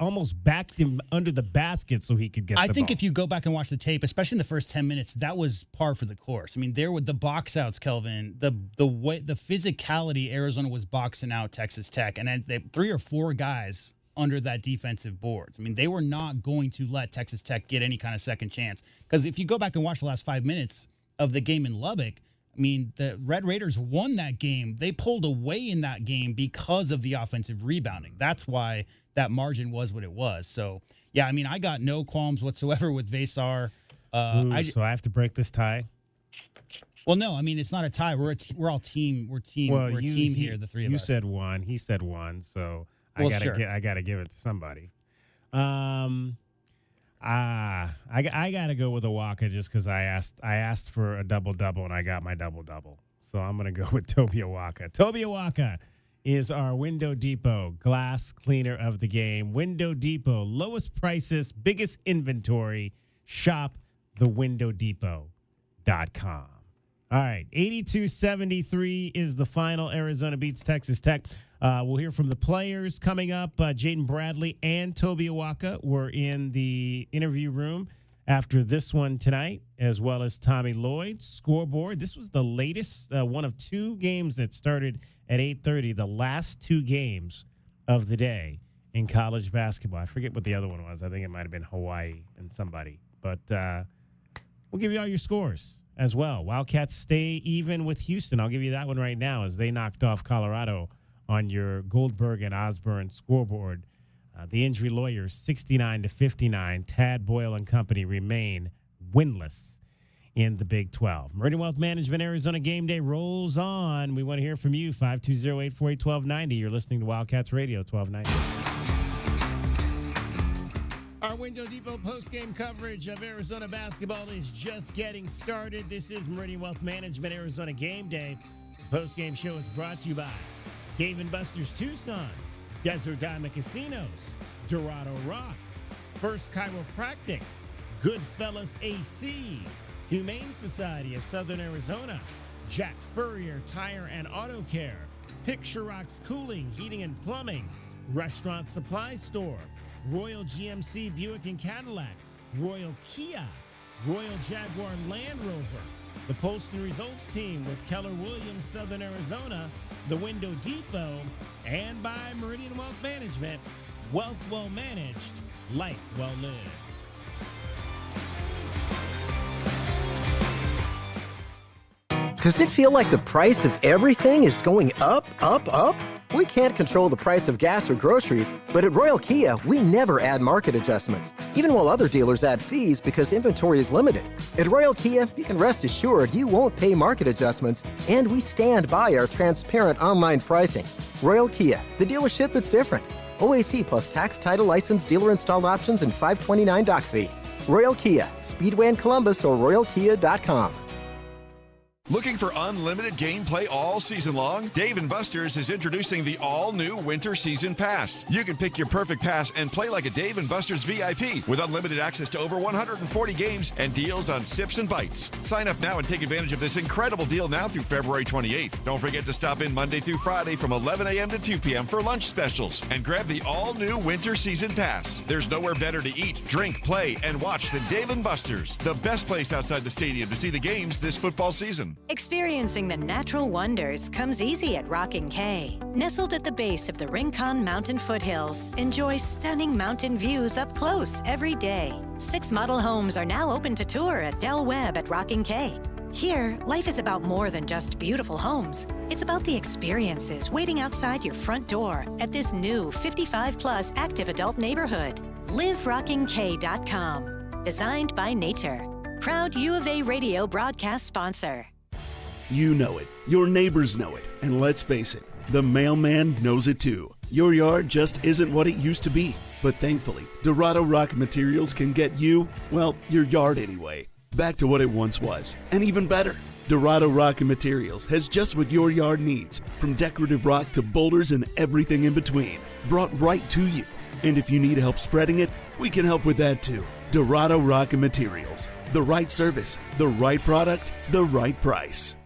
almost backed him under the basket so he could get the ball. I think if you go back and watch the tape, especially in the first 10 minutes, that was par for the course. I mean, there were the box outs, Kelvin, the way the physicality Arizona was boxing out Texas Tech, and they 3 or 4 guys under that defensive boards. I mean, they were not going to let Texas Tech get any kind of second chance. Because if you go back and watch the last 5 minutes of the game in Lubbock, I mean, the Red Raiders won that game. They pulled away in that game because of the offensive rebounding. That's why that margin was what it was. So, yeah, I mean, I got no qualms whatsoever with Vesar. So I have to break this tie? Well, no, I mean, it's not a tie. We're all team. We're a team here, the 3 of us. You said 1. He said 1. So well, I gotta give it to somebody. I gotta go with Awaka just because I asked for a double-double and I got my double-double. So I'm gonna go with Tobe Awaka. Tobe Awaka is our Window Depot glass cleaner of the game. Window Depot, lowest prices, biggest inventory. Shop thewindowdepot.com. All right, 82-73 is the final. Arizona beats Texas Tech. We'll hear from the players coming up. Jaden Bradley and Tobe Awaka were in the interview room after this one tonight, as well as Tommy Lloyd. Scoreboard. This was the latest one of 2 games that started at 8:30, the last 2 games of the day in college basketball. I forget what the other one was. I think it might have been Hawaii and somebody. But we'll give you all your scores as well. Wildcats stay even with Houston. I'll give you that one right now as they knocked off Colorado on your Goldberg and Osborne scoreboard. The Injury Lawyers, 69-59. Tad Boyle and company remain winless in the Big 12. Meridian Wealth Management, Arizona Game Day rolls on. We want to hear from you, 520-848-1290. You're listening to Wildcats Radio, 1290. Our Window Depot postgame coverage of Arizona basketball is just getting started. This is Meridian Wealth Management, Arizona Game Day. The postgame show is brought to you by Dave & Buster's Tucson, Desert Diamond Casinos, Dorado Rock, First Chiropractic, Goodfellas AC, Humane Society of Southern Arizona, Jack Furrier Tire and Auto Care, Picture Rocks Cooling, Heating and Plumbing, Restaurant Supply Store, Royal GMC Buick and Cadillac, Royal Kia, Royal Jaguar Land Rover, the Poston Results Team with Keller Williams, Southern Arizona, the Window Depot, and by Meridian Wealth Management, wealth well managed, life well lived. Does it feel like the price of everything is going up, up, up? We can't control the price of gas or groceries, but at Royal Kia, we never add market adjustments, even while other dealers add fees because inventory is limited. At Royal Kia, you can rest assured you won't pay market adjustments, and we stand by our transparent online pricing. Royal Kia, the dealership that's different. OAC plus tax, title, license, dealer installed options, and $529 doc fee. Royal Kia, Speedway in Columbus or royalkia.com. Looking for unlimited gameplay all season long? Dave & Buster's is introducing the all-new Winter Season Pass. You can pick your perfect pass and play like a Dave & Buster's VIP with unlimited access to over 140 games and deals on sips and bites. Sign up now and take advantage of this incredible deal now through February 28th. Don't forget to stop in Monday through Friday from 11 a.m. to 2 p.m. for lunch specials and grab the all-new Winter Season Pass. There's nowhere better to eat, drink, play, and watch than Dave & Buster's, the best place outside the stadium to see the games this football season. Experiencing the natural wonders comes easy at Rockin' K. Nestled at the base of the Rincon Mountain foothills, enjoy stunning mountain views up close every day. 6 model homes are now open to tour at Del Webb at Rockin' K. Here, life is about more than just beautiful homes. It's about the experiences waiting outside your front door at this new 55-plus active adult neighborhood. LiveRockingK.com. Designed by nature. Proud U of A radio broadcast sponsor. You know it. Your neighbors know it. And let's face it, the mailman knows it too. Your yard just isn't what it used to be. But thankfully, Dorado Rock Materials can get you, well, your yard anyway, back to what it once was. And even better, Dorado Rock Materials has just what your yard needs, from decorative rock to boulders and everything in between, brought right to you. And if you need help spreading it, we can help with that too. Dorado Rock Materials. The right service, the right product, the right price.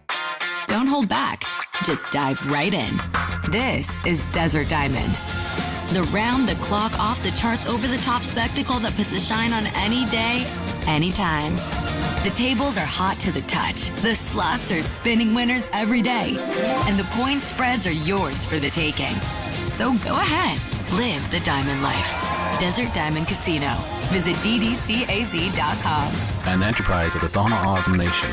Don't hold back. Just dive right in. This is Desert Diamond. The round-the-clock, off-the-charts, over-the-top spectacle that puts a shine on any day, anytime. The tables are hot to the touch. The slots are spinning winners every day. And the point spreads are yours for the taking. So go ahead. Live the diamond life. Desert Diamond Casino. Visit ddcaz.com. An enterprise of the Thama Autumn Nation.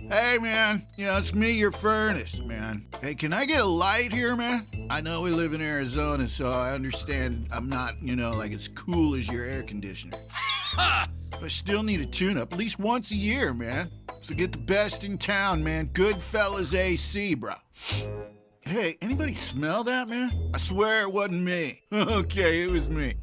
Hey, man. Yeah, it's me, your furnace, man. Hey, can I get a light here, man? I know we live in Arizona, so I understand I'm not, like as cool as your air conditioner. But I still need a tune-up at least once a year, man. So get the best in town, man. Goodfellas AC, bro. Hey, anybody smell that, man? I swear it wasn't me. Okay, it was me.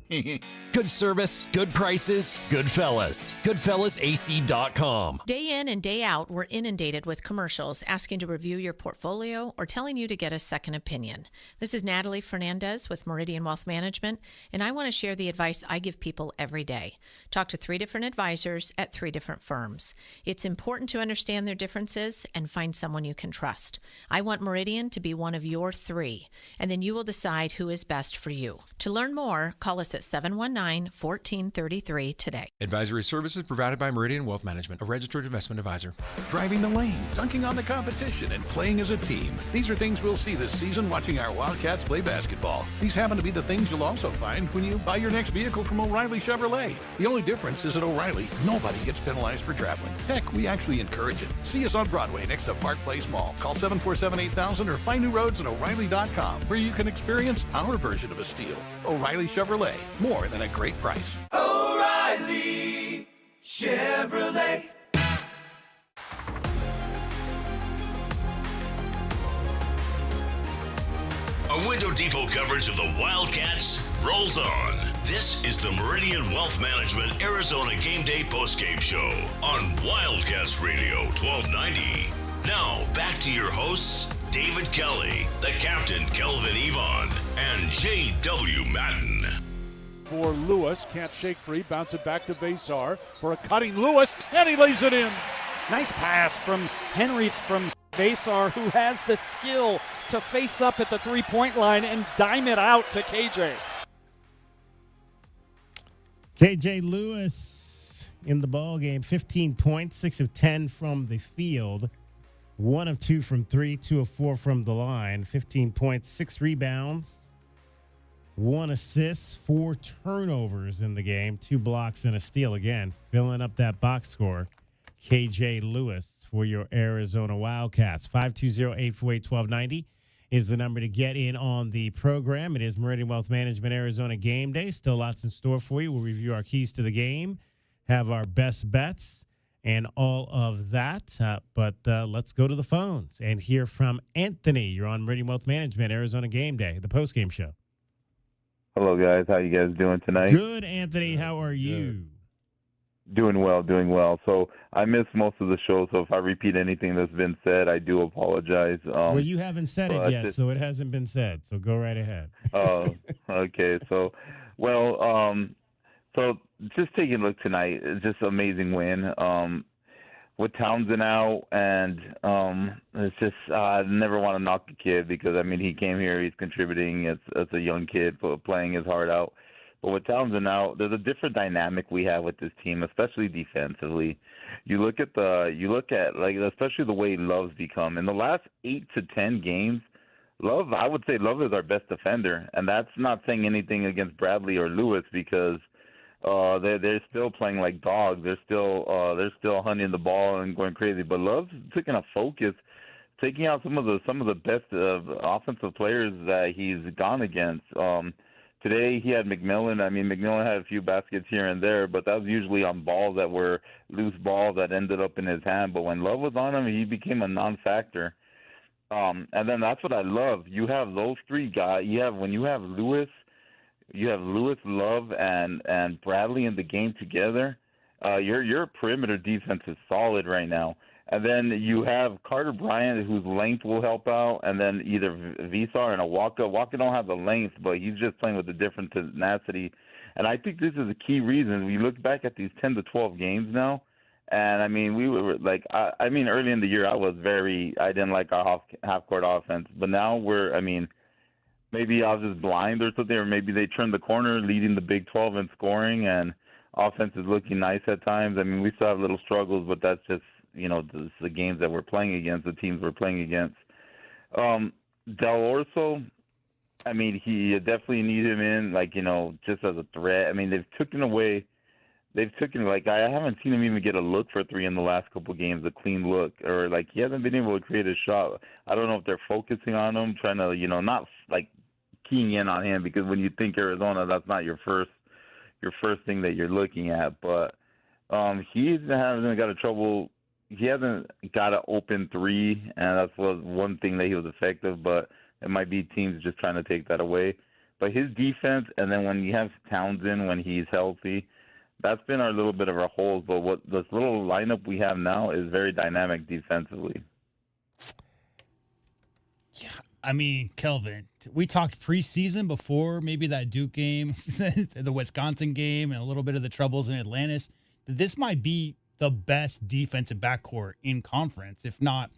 Good service, good prices, Goodfellas. GoodfellasAC.com. Day in and day out, we're inundated with commercials asking to review your portfolio or telling you to get a second opinion. This is Natalie Fernandez with Meridian Wealth Management, and I want to share the advice I give people every day. Talk to 3 different advisors at 3 different firms. It's important to understand their differences and find someone you can trust. I want Meridian to be one of your 3, and then you will decide who is best for you. To learn more, call us at 719-1433 today. Advisory services provided by Meridian Wealth Management, a registered investment advisor. Driving the lane, dunking on the competition, and playing as a team. These are things we'll see this season watching our Wildcats play basketball. These happen to be the things you'll also find when you buy your next vehicle from O'Reilly Chevrolet. The only difference is at O'Reilly, nobody gets penalized for traveling. Heck, we actually encourage it. See us on Broadway next to Park Place Mall. Call 747-8000 or find new roads at O'Reilly.com, where you can experience our version of a steal. O'Reilly Chevrolet, more than a great price. O'Reilly Chevrolet. A Window Depot coverage of the Wildcats rolls on. This is the Meridian Wealth Management Arizona Gameday postgame show on Wildcats Radio 1290. Now, back to your hosts, David Kelly, the captain Kelvin Yvonne, and J.W. Madden. For Lewis, can't shake free, bounce it back to Vasar for a cutting Lewis, and he lays it in. Nice pass from Henry's from Vasar, who has the skill to face up at the three-point line and dime it out to KJ. KJ Lewis in the ball game, 15 points, 6 of 10 from the field, 1 of 2 from 3, 2 of 4 from the line, 15 points, 6 rebounds, 1 assist, 4 turnovers in the game, 2 blocks and a steal. Again, filling up that box score. KJ Lewis for your Arizona Wildcats. 520-848-1290 is the number to get in on the program. It is Meridian Wealth Management Arizona Game Day. Still lots in store for you. We'll review our keys to the game, have our best bets, and all of that. But let's go to the phones and hear from Anthony. You're on Meridian Wealth Management Arizona Game Day, the postgame show. Hello, guys. How you guys doing tonight? Good, Anthony. How are you? Doing well. So I missed most of the show, so if I repeat anything that's been said, I do apologize. Well, you haven't said it yet, so it hasn't been said. So go right ahead. Oh, okay. So, so just taking a look tonight, it's just an amazing win. With Townsend out, and it's just I never want to knock the kid because, I mean, he came here, he's contributing as a young kid, playing his heart out. But with Townsend out, there's a different dynamic we have with this team, especially defensively. You look at like especially the way Love's become in the last 8 to 10 games. I would say Love is our best defender, and that's not saying anything against Bradley or Lewis because they're still playing like dogs. They're still hunting the ball and going crazy. But Love's taking a focus, taking out some of the best offensive players that he's gone against. Today he had McMillan. I mean, McMillan had a few baskets here and there, but that was usually on balls that were loose balls that ended up in his hand. But when Love was on him, he became a non-factor. And then that's what I love. You have those three guys. When you have Lewis, Love, and Bradley in the game together. Your perimeter defense is solid right now. And then you have Carter Bryant, whose length will help out, and then either Visar and Waka. Waka don't have the length, but he's just playing with a different tenacity. And I think this is a key reason. We look back at these 10 to 12 games now, and I mean, we were like, early in the year, I didn't like our half-court offense, but now maybe I was just blind or something, or maybe they turned the corner, leading the Big 12 in scoring, and offense is looking nice at times. I mean, we still have little struggles, but that's just, the games that we're playing against, the teams we're playing against. Del Orso, I mean, he definitely need him in, just as a threat. I mean, I haven't seen him even get a look for three in the last couple of games, a clean look, or he hasn't been able to create a shot. I don't know if they're focusing on him, trying to, not keying in on him, because when you think Arizona, that's not your first thing that you're looking at. But he hasn't got an open three, and that was one thing that he was effective. But it might be teams just trying to take that away. But his defense, and then when you have Townsend when he's healthy, that's been our little bit of our holes. But what this little lineup we have now is very dynamic defensively. Yeah. I mean, Kelvin, we talked preseason before maybe that Duke game, the Wisconsin game, and a little bit of the troubles in Atlantis. This might be the best defensive backcourt in conference, if not,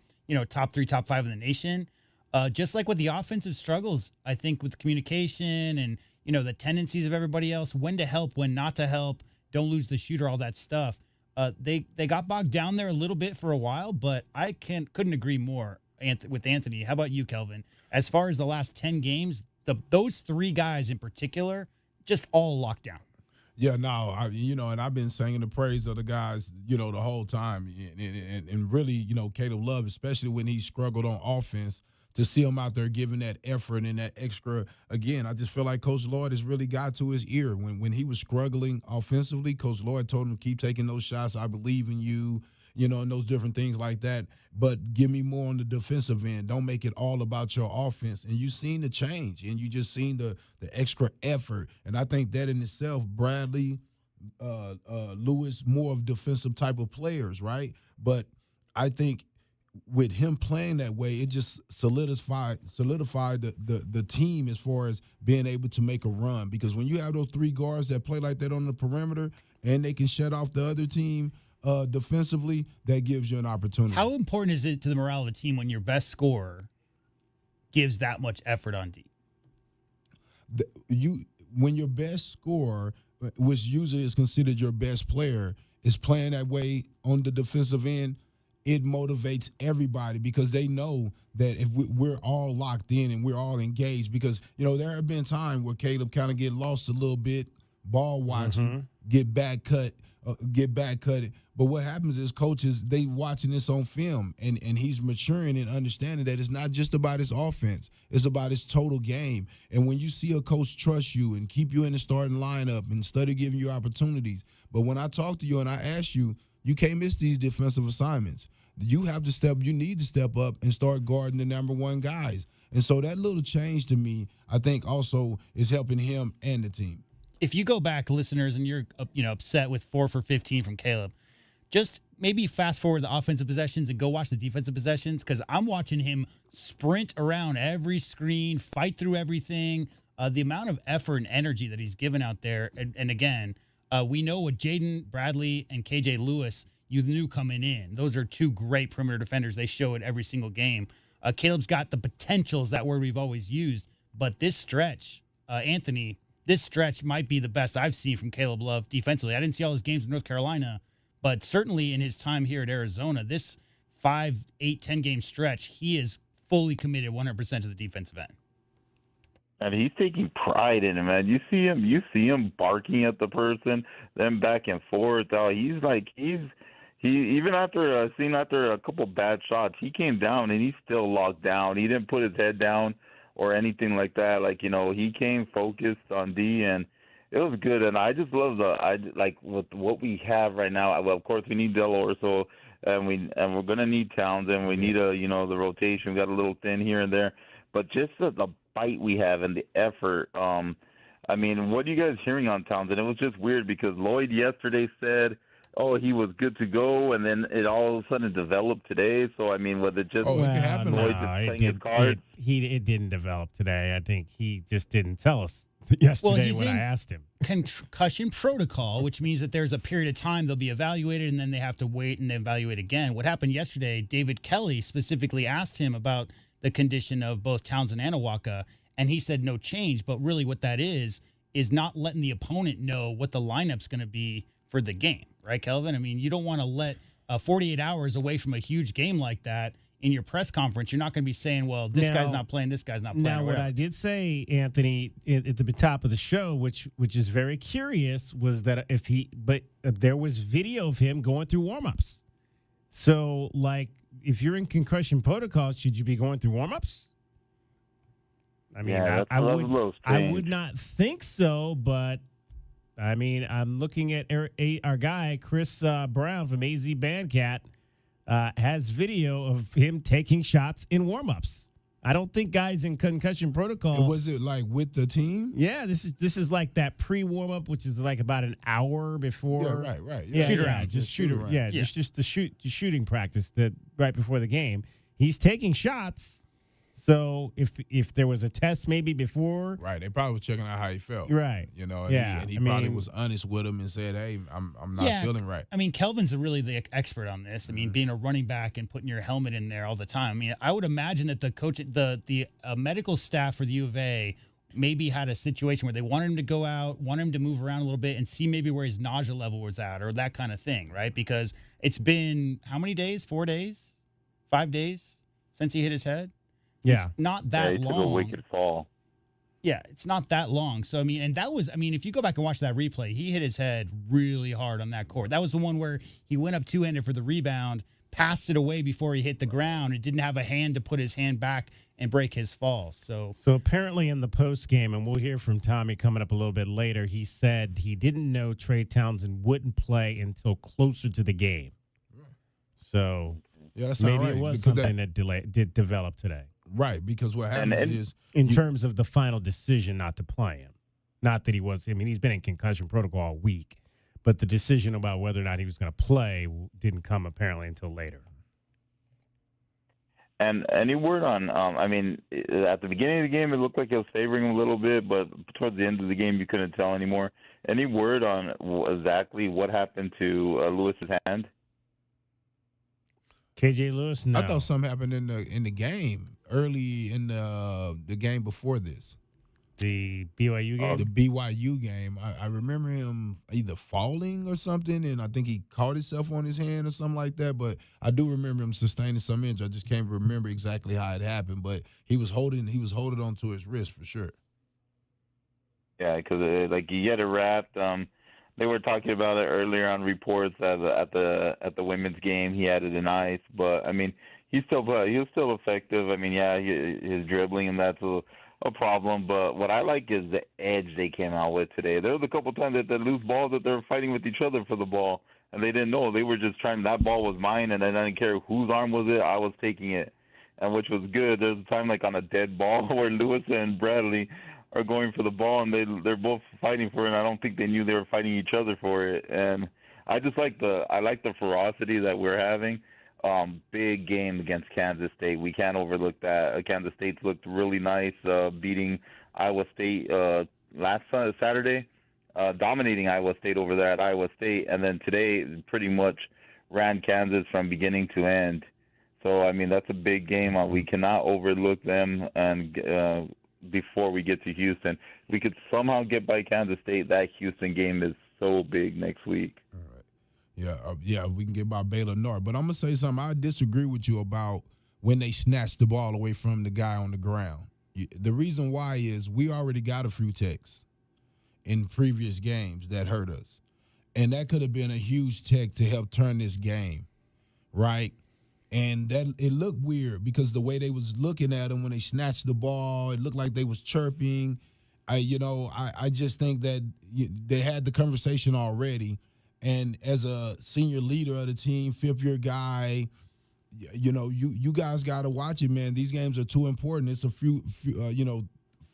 top 3, top 5 in the nation. Just like with the offensive struggles, I think with communication and, the tendencies of everybody else, when to help, when not to help, don't lose the shooter, all that stuff. They got bogged down there a little bit for a while, but I couldn't agree more with Anthony. How about you, Kelvin? As far as the last 10 games, those three guys in particular, just all locked down. Yeah, no, and I've been singing the praise of the guys, the whole time. And really, Caleb Love, especially when he struggled on offense, to see him out there giving that effort and that extra. Again, I just feel like Coach Lloyd has really got to his ear. When he was struggling offensively, Coach Lloyd told him to keep taking those shots. I believe in you, and those different things like that. But give me more on the defensive end. Don't make it all about your offense. And you've seen the change, and you just seen the extra effort. And I think that in itself, Bradley, Lewis, more of defensive type of players, right? But I think with him playing that way, it just solidified the team as far as being able to make a run. Because when you have those three guards that play like that on the perimeter and they can shut off the other team defensively, that gives you an opportunity. How important is it to the morale of a team when your best scorer gives that much effort on D? When your best scorer, which usually is considered your best player, is playing that way on the defensive end, it motivates everybody because they know that if we're all locked in and we're all engaged, because, there have been times where Caleb kind of get lost a little bit, ball watching, get back cut, get back cut it. But what happens is coaches, they watching this on film, and he's maturing and understanding that it's not just about his offense. It's about his total game. And when you see a coach trust you and keep you in the starting lineup and study giving you opportunities. But when I talk to you and I ask you, you can't miss these defensive assignments. You need to step up and start guarding the number one guys. And so that little change to me, I think also is helping him and the team. If you go back, listeners, and you're upset with 4 for 15 from Caleb, just maybe fast forward the offensive possessions and go watch the defensive possessions, because I'm watching him sprint around every screen, fight through everything. The amount of effort and energy that he's given out there, and again, we know what Jaden Bradley and KJ Lewis, you knew coming in. Those are two great perimeter defenders. They show it every single game. Caleb's got the potentials, that word we've always used, but this stretch, Anthony, this stretch might be the best I've seen from Caleb Love defensively. I didn't see all his games in North Carolina, but certainly in his time here at Arizona, this 5, 8, 10-game stretch, he is fully committed 100% to the defensive end. And he's taking pride in it, man. You see him barking at the person, then back and forth. He's even after a couple bad shots, he came down and he's still locked down. He didn't put his head down or anything like that. He came focused on D, and it was good. And I just love with what we have right now. Well, of course we need Del Orso, and we're gonna need Townsend. We need the rotation. We got a little thin here and there, but just the bite we have and the effort. What are you guys hearing on Townsend? It was just weird because Lloyd yesterday said, he was good to go, and then it all of a sudden developed today. So, was it just Lloyd just playing his cards? It didn't develop today. I think he just didn't tell us yesterday when I asked him. Concussion protocol, which means that there's a period of time they'll be evaluated, and then they have to wait and evaluate again. What happened yesterday, David Kelly specifically asked him about the condition of both Townsend and Awaka, and he said no change. But really what that is not letting the opponent know what the lineup's going to be for the game. Right, Kelvin? You don't want to let 48 hours away from a huge game like that in your press conference. You're not going to be saying, well, this guy's not playing, this guy's not playing. Now, what I did say, Anthony, at the top of the show, which is very curious, was that there was video of him going through warm-ups. So, if you're in concussion protocol, should you be going through warm-ups? I would not think so, but I'm looking at our guy, Chris Brown from AZ Bandcat, has video of him taking shots in warm-ups. I don't think guys in concussion protocol. And was it with the team? Yeah, this is like that pre-warm-up, which is about an hour before. Yeah, right. Yeah, shoot around. Just shoot around. Yeah, just the shooting practice that right before the game. He's taking shots. So if there was a test maybe before, right, they probably was checking out how he felt, right? And he probably was honest with him and said, "Hey, I'm not feeling right." Kelvin's really the expert on this. Being a running back and putting your helmet in there all the time. I would imagine that the coach, the medical staff for the U of A, maybe had a situation where they wanted him to go out, want him to move around a little bit, and see maybe where his nausea level was at, or that kind of thing, right? Because it's been how many days? 4 days, 5 days since he hit his head. Yeah. It's not that long. Took a wicked fall. Yeah, it's not that long. So, and that was, if you go back and watch that replay, he hit his head really hard on that court. That was the one where he went up two-handed for the rebound, passed it away before he hit the ground, and didn't have a hand to put his hand back and break his fall. So apparently in the post game, and we'll hear from Tommy coming up a little bit later, he said he didn't know Trey Townsend wouldn't play until closer to the game. So maybe it was something that did develop today. Right, because what happens is in terms of the final decision not to play him, not that he was. He's been in concussion protocol all week, but the decision about whether or not he was going to play didn't come apparently until later. And any word on? At the beginning of the game, it looked like it was favoring him a little bit, but towards the end of the game, you couldn't tell anymore. Any word on exactly what happened to Lewis's hand? KJ Lewis, no. I thought something happened in the game early in the game before this. The BYU game? The BYU game. I remember him either falling or something, and I think he caught himself on his hand or something like that. But I do remember him sustaining some injury. I just can't remember exactly how it happened. But he was holding on to his wrist for sure. Yeah, because he had it wrapped. they were talking about it earlier on reports at the women's game. He had it in ice, but I mean, he was still effective. I mean, yeah, his dribbling and that's a problem. But what I like is the edge they came out with today. There was a couple times that the loose balls that they were fighting with each other for the ball, and they didn't know. They were just trying. That ball was mine, and I didn't care whose arm was it. I was taking it, and which was good. There's a time like on a dead ball where Lewis and Bradley are going for the ball, and they're both fighting for it. And I don't think they knew they were fighting each other for it. And I just like the ferocity that we're having. Big game against Kansas State. We can't overlook that. Kansas State's looked really nice, beating Iowa State last Saturday, dominating Iowa State over there at Iowa State, and then today pretty much ran Kansas from beginning to end. So I mean that's a big game. We cannot overlook them. And before we get to Houston, we could somehow get by Kansas State. That Houston game is so big next week. Yeah, we can get by Baylor North. But I'm going to say something. I disagree with you about when they snatched the ball away from the guy on the ground. The reason why is we already got a few techs in previous games that hurt us. And that could have been a huge tech to help turn this game, right? And that it looked weird because the way they was looking at him when they snatched the ball, it looked like they was chirping. I just think that they had the conversation already. And as a senior leader of the team, fifth-year guy, you guys got to watch it, man. These games are too important. It's a few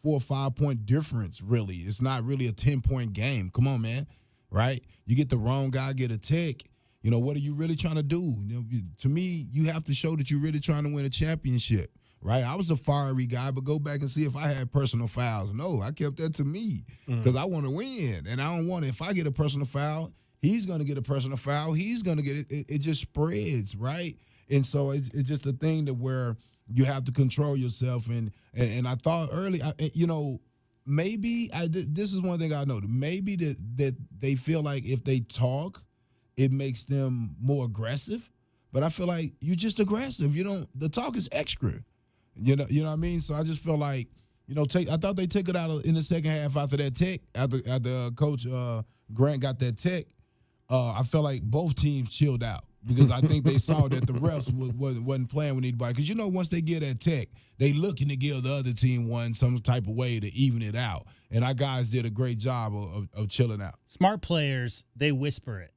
4 or 5 point difference, really. It's not really a 10-point game. Come on, man, right? You get the wrong guy, get a tech. What are you really trying to do? To me, you have to show that you're really trying to win a championship, right? I was a fiery guy, but go back and see if I had personal fouls. No, I kept that to me because I want to win, and I don't want if I get a personal foul, he's going to get a personal foul. He's going to get it. It just spreads, right? And so it's just a thing that where you have to control yourself. And I thought early, maybe this is one thing I know. Maybe that they feel like if they talk, it makes them more aggressive. But I feel like you're just aggressive. The talk is extra. You know what I mean? So I just feel like, I thought they took it out in the second half after that tech, after Coach Grant got that tech. I felt like both teams chilled out because I think they saw that the refs wasn't playing with anybody. Because, once they get that tech, they looking to give the other team some type of way to even it out. And our guys did a great job of chilling out. Smart players, they whisper it.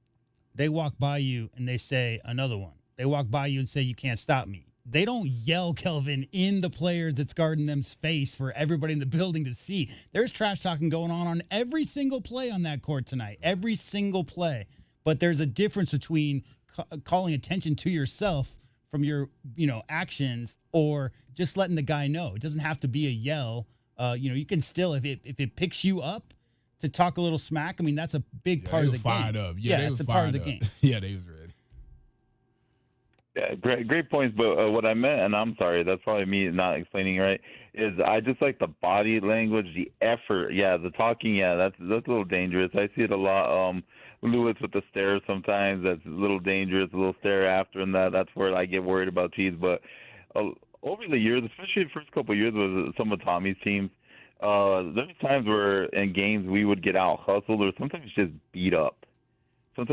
They walk by you and they say another one. They walk by you and say, you can't stop me. They don't yell, Kelvin, in the player that's guarding them's face for everybody in the building to see. There's trash talking going on every single play on that court tonight. Every single play. But there's a difference between calling attention to yourself from your, actions or just letting the guy know. It doesn't have to be a yell. You can still, if it picks you up to talk a little smack, I mean, that's a big part of the game. Fired up. Yeah, it's a part of the game. Yeah, they was ready. Yeah, great points. But what I meant, and I'm sorry, that's probably me not explaining right, is I just like the body language, the effort. Yeah, the talking. Yeah, that's a little dangerous. I see it a lot. Lewis with the stare sometimes, that's a little dangerous, a little stare after, and that's where I get worried about Cheese. But over the years, especially the first couple of years with some of Tommy's teams, there's times where in games we would get out hustled or sometimes just beat up. And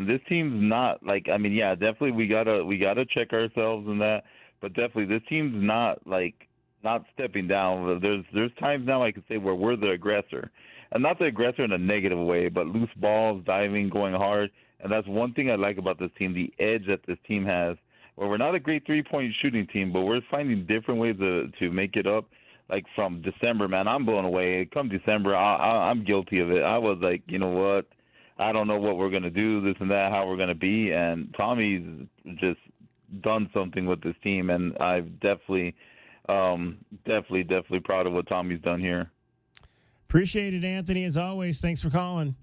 this team's not definitely we gotta check ourselves in that, but definitely this team's not stepping down. There's times now I could say where we're the aggressor. And not the aggressor in a negative way, but loose balls, diving, going hard. And that's one thing I like about this team, the edge that this team has, where we're not a great three-point shooting team, but we're finding different ways to make it up. Like from December, man, I'm blown away. Come December, I'm guilty of it. I was like, you know what? I don't know what we're going to do, this and that, how we're going to be. And Tommy's just done something with this team, and I've definitely proud of what Tommy's done here. Appreciate it, Anthony, as always. Thanks for calling.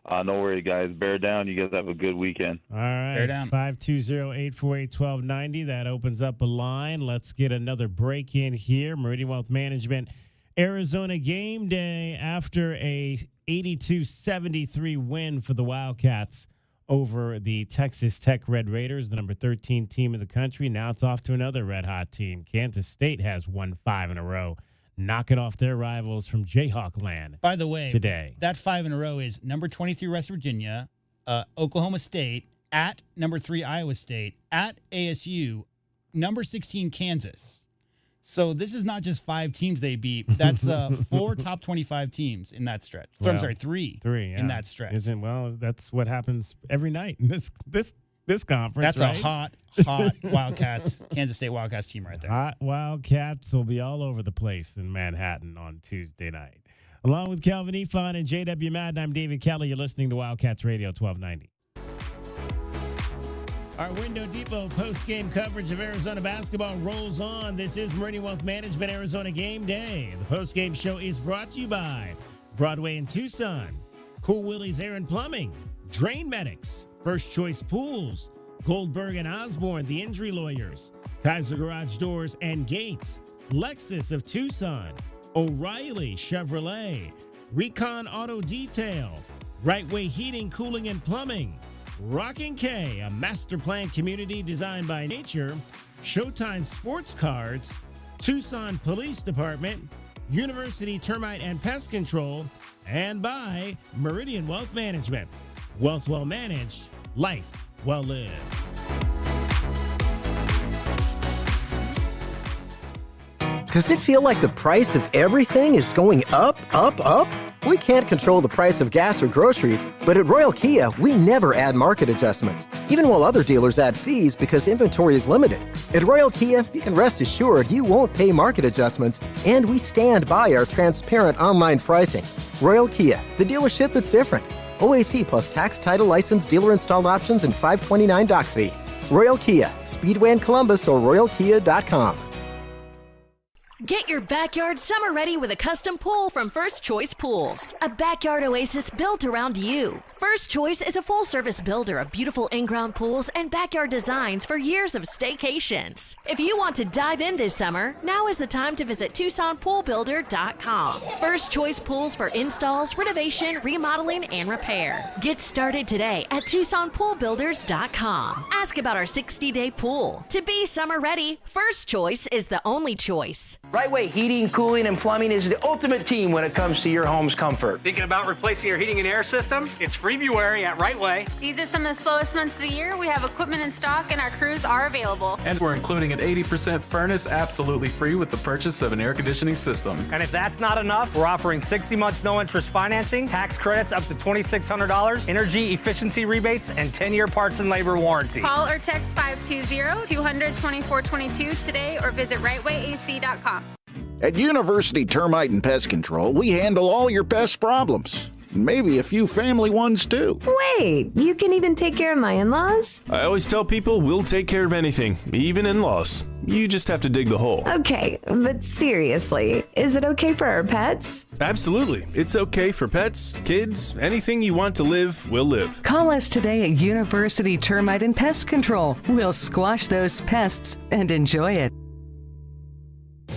No worry, guys. Bear down. You guys have a good weekend. All right. Bear down. 520-848-1290. That opens up a line. Let's get another break in here. Meridian Wealth Management, Arizona game day after a 82-73 win for the Wildcats over the Texas Tech Red Raiders, the number 13 team in the country. Now it's off to another red-hot team. Kansas State has won 5 in a row. knocking off their rivals from Jayhawk land. By the way, today, that 5 in a row is number 23 West Virginia, Oklahoma State, at number 3 Iowa State, at ASU, number 16 Kansas. So this is not just 5 teams they beat. That's 4 top 25 teams in that stretch. So I'm sorry, 3 in that stretch. That's what happens every night in this conference. That's right? a hot Wildcats, Kansas State Wildcats team right there. Hot Wildcats will be all over the place in Manhattan on Tuesday night. Along with Kelvin Efon and JW Madden, I'm David Kelly. You're listening to Wildcats Radio 1290. Our Window Depot post-game coverage of Arizona basketball rolls on. This is Meridian Wealth Management Arizona Game Day. The post-game show is brought to you by Broadway in Tucson, Cool Willie's Air and Plumbing, Drain Medics, First Choice Pools, Goldberg and Osborne, the Injury Lawyers, Kaiser Garage Doors and Gates, Lexus of Tucson, O'Reilly Chevrolet, Recon Auto Detail, Right Way Heating, Cooling and Plumbing, Rockin' K, a master plan community designed by nature, Showtime Sports Cards, Tucson Police Department, University Termite and Pest Control, and by Meridian Wealth Management. Wealth well managed, life well lived. Does it feel like the price of everything is going up, up, up? We can't control the price of gas or groceries, but at Royal Kia, we never add market adjustments, even while other dealers add fees because inventory is limited. At Royal Kia, you can rest assured you won't pay market adjustments, and we stand by our transparent online pricing. Royal Kia, the dealership that's different. OAC plus tax, title, license, dealer installed options, and $529 doc fee. Royal Kia, Speedway in Columbus or royalkia.com. Get your backyard summer ready with a custom pool from First Choice Pools. A backyard oasis built around you. First Choice is a full-service builder of beautiful in-ground pools and backyard designs for years of staycations. If you want to dive in this summer, now is the time to visit TucsonPoolBuilder.com. First Choice Pools for installs, renovation, remodeling, and repair. Get started today at TucsonPoolBuilders.com. Ask about our 60-day pool. To be summer ready, First Choice is the only choice. Right Way Heating, Cooling, and Plumbing is the ultimate team when it comes to your home's comfort. Thinking about replacing your heating and air system? It's February at Right Way. These are some of the slowest months of the year. We have equipment in stock and our crews are available. And we're including an 80% furnace absolutely free with the purchase of an air conditioning system. And if that's not enough, we're offering 60 months no interest financing, tax credits up to $2,600, energy efficiency rebates, and 10-year parts and labor warranty. Call or text 520-200-2422 today or visit rightwayac.com. At University Termite and Pest Control, we handle all your pest problems. Maybe a few family ones, too. Wait, you can even take care of my in-laws? I always tell people we'll take care of anything, even in-laws. You just have to dig the hole. Okay, but seriously, is it okay for our pets? Absolutely. It's okay for pets, kids, anything you want to live, will live. Call us today at University Termite and Pest Control. We'll squash those pests and enjoy it.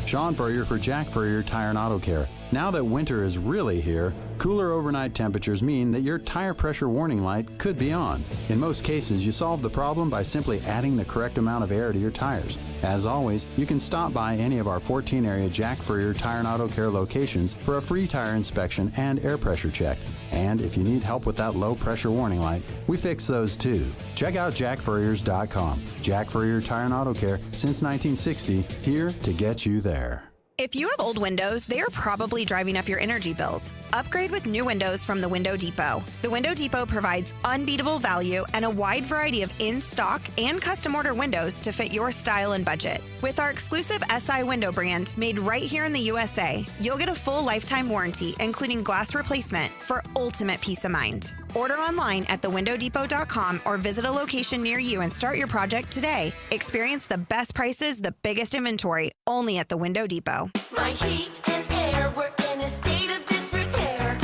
Sean Furrier for Jack Furrier Tire and Auto Care. Now that winter is really here, cooler overnight temperatures mean that your tire pressure warning light could be on. In most cases, you solve the problem by simply adding the correct amount of air to your tires. As always, you can stop by any of our 14-area Jack Furrier Tire and Auto Care locations for a free tire inspection and air pressure check. And if you need help with that low pressure warning light, we fix those too. Check out jackfurriers.com. Jack Furrier Tire and Auto Care since 1960, here to get you there. If you have old windows, they are probably driving up your energy bills. Upgrade with new windows from the Window Depot. The Window Depot provides unbeatable value and a wide variety of in-stock and custom order windows to fit your style and budget. With our exclusive SI window brand, made right here in the USA, you'll get a full lifetime warranty, including glass replacement, for ultimate peace of mind. Order online at thewindowdepot.com or visit a location near you and start your project today. Experience the best prices, the biggest inventory, only at the Window Depot. My heat and air were in a state of disrepair.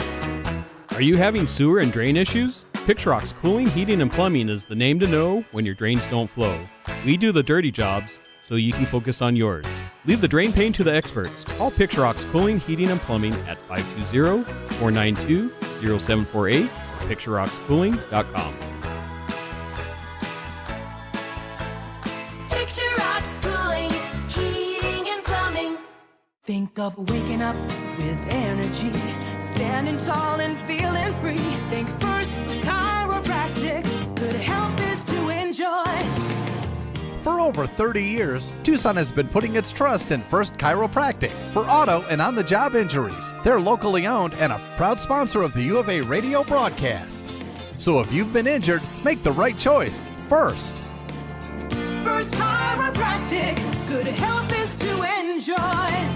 Are you having sewer and drain issues? Pixrock's Cooling, Heating, and Plumbing is the name to know when your drains don't flow. We do the dirty jobs so you can focus on yours. Leave the drain pain to the experts. Call Pixrock's Cooling, Heating, and Plumbing at 520-492-0748. PictureRocksCooling.com. Picture Rocks Cooling, Heating and Plumbing. Think love waking up with energy, standing tall and feeling free. Think First Chiropractic, good health is to enjoy. For over 30 years, Tucson has been putting its trust in First Chiropractic for auto and on-the-job injuries. They're locally owned and a proud sponsor of the U of A radio broadcast. So if you've been injured, make the right choice first. First Chiropractic, good health is to enjoy.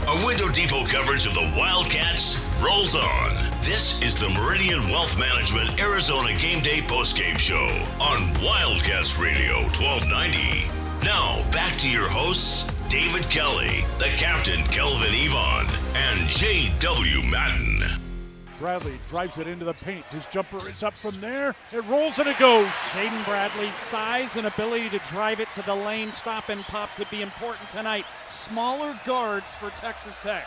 A Window Depot coverage of the Wildcats rolls on. This is the Meridian Wealth Management Arizona Game Day postgame show on Wildcats Radio 1290. Now, back to your hosts, David Kelly, the captain, Kelvin Yvonne, and J.W. Madden. Bradley drives it into the paint. His jumper is up from there. It rolls and it goes. Shaden Bradley's size and ability to drive it to the lane, stop and pop could be important tonight. Smaller guards for Texas Tech.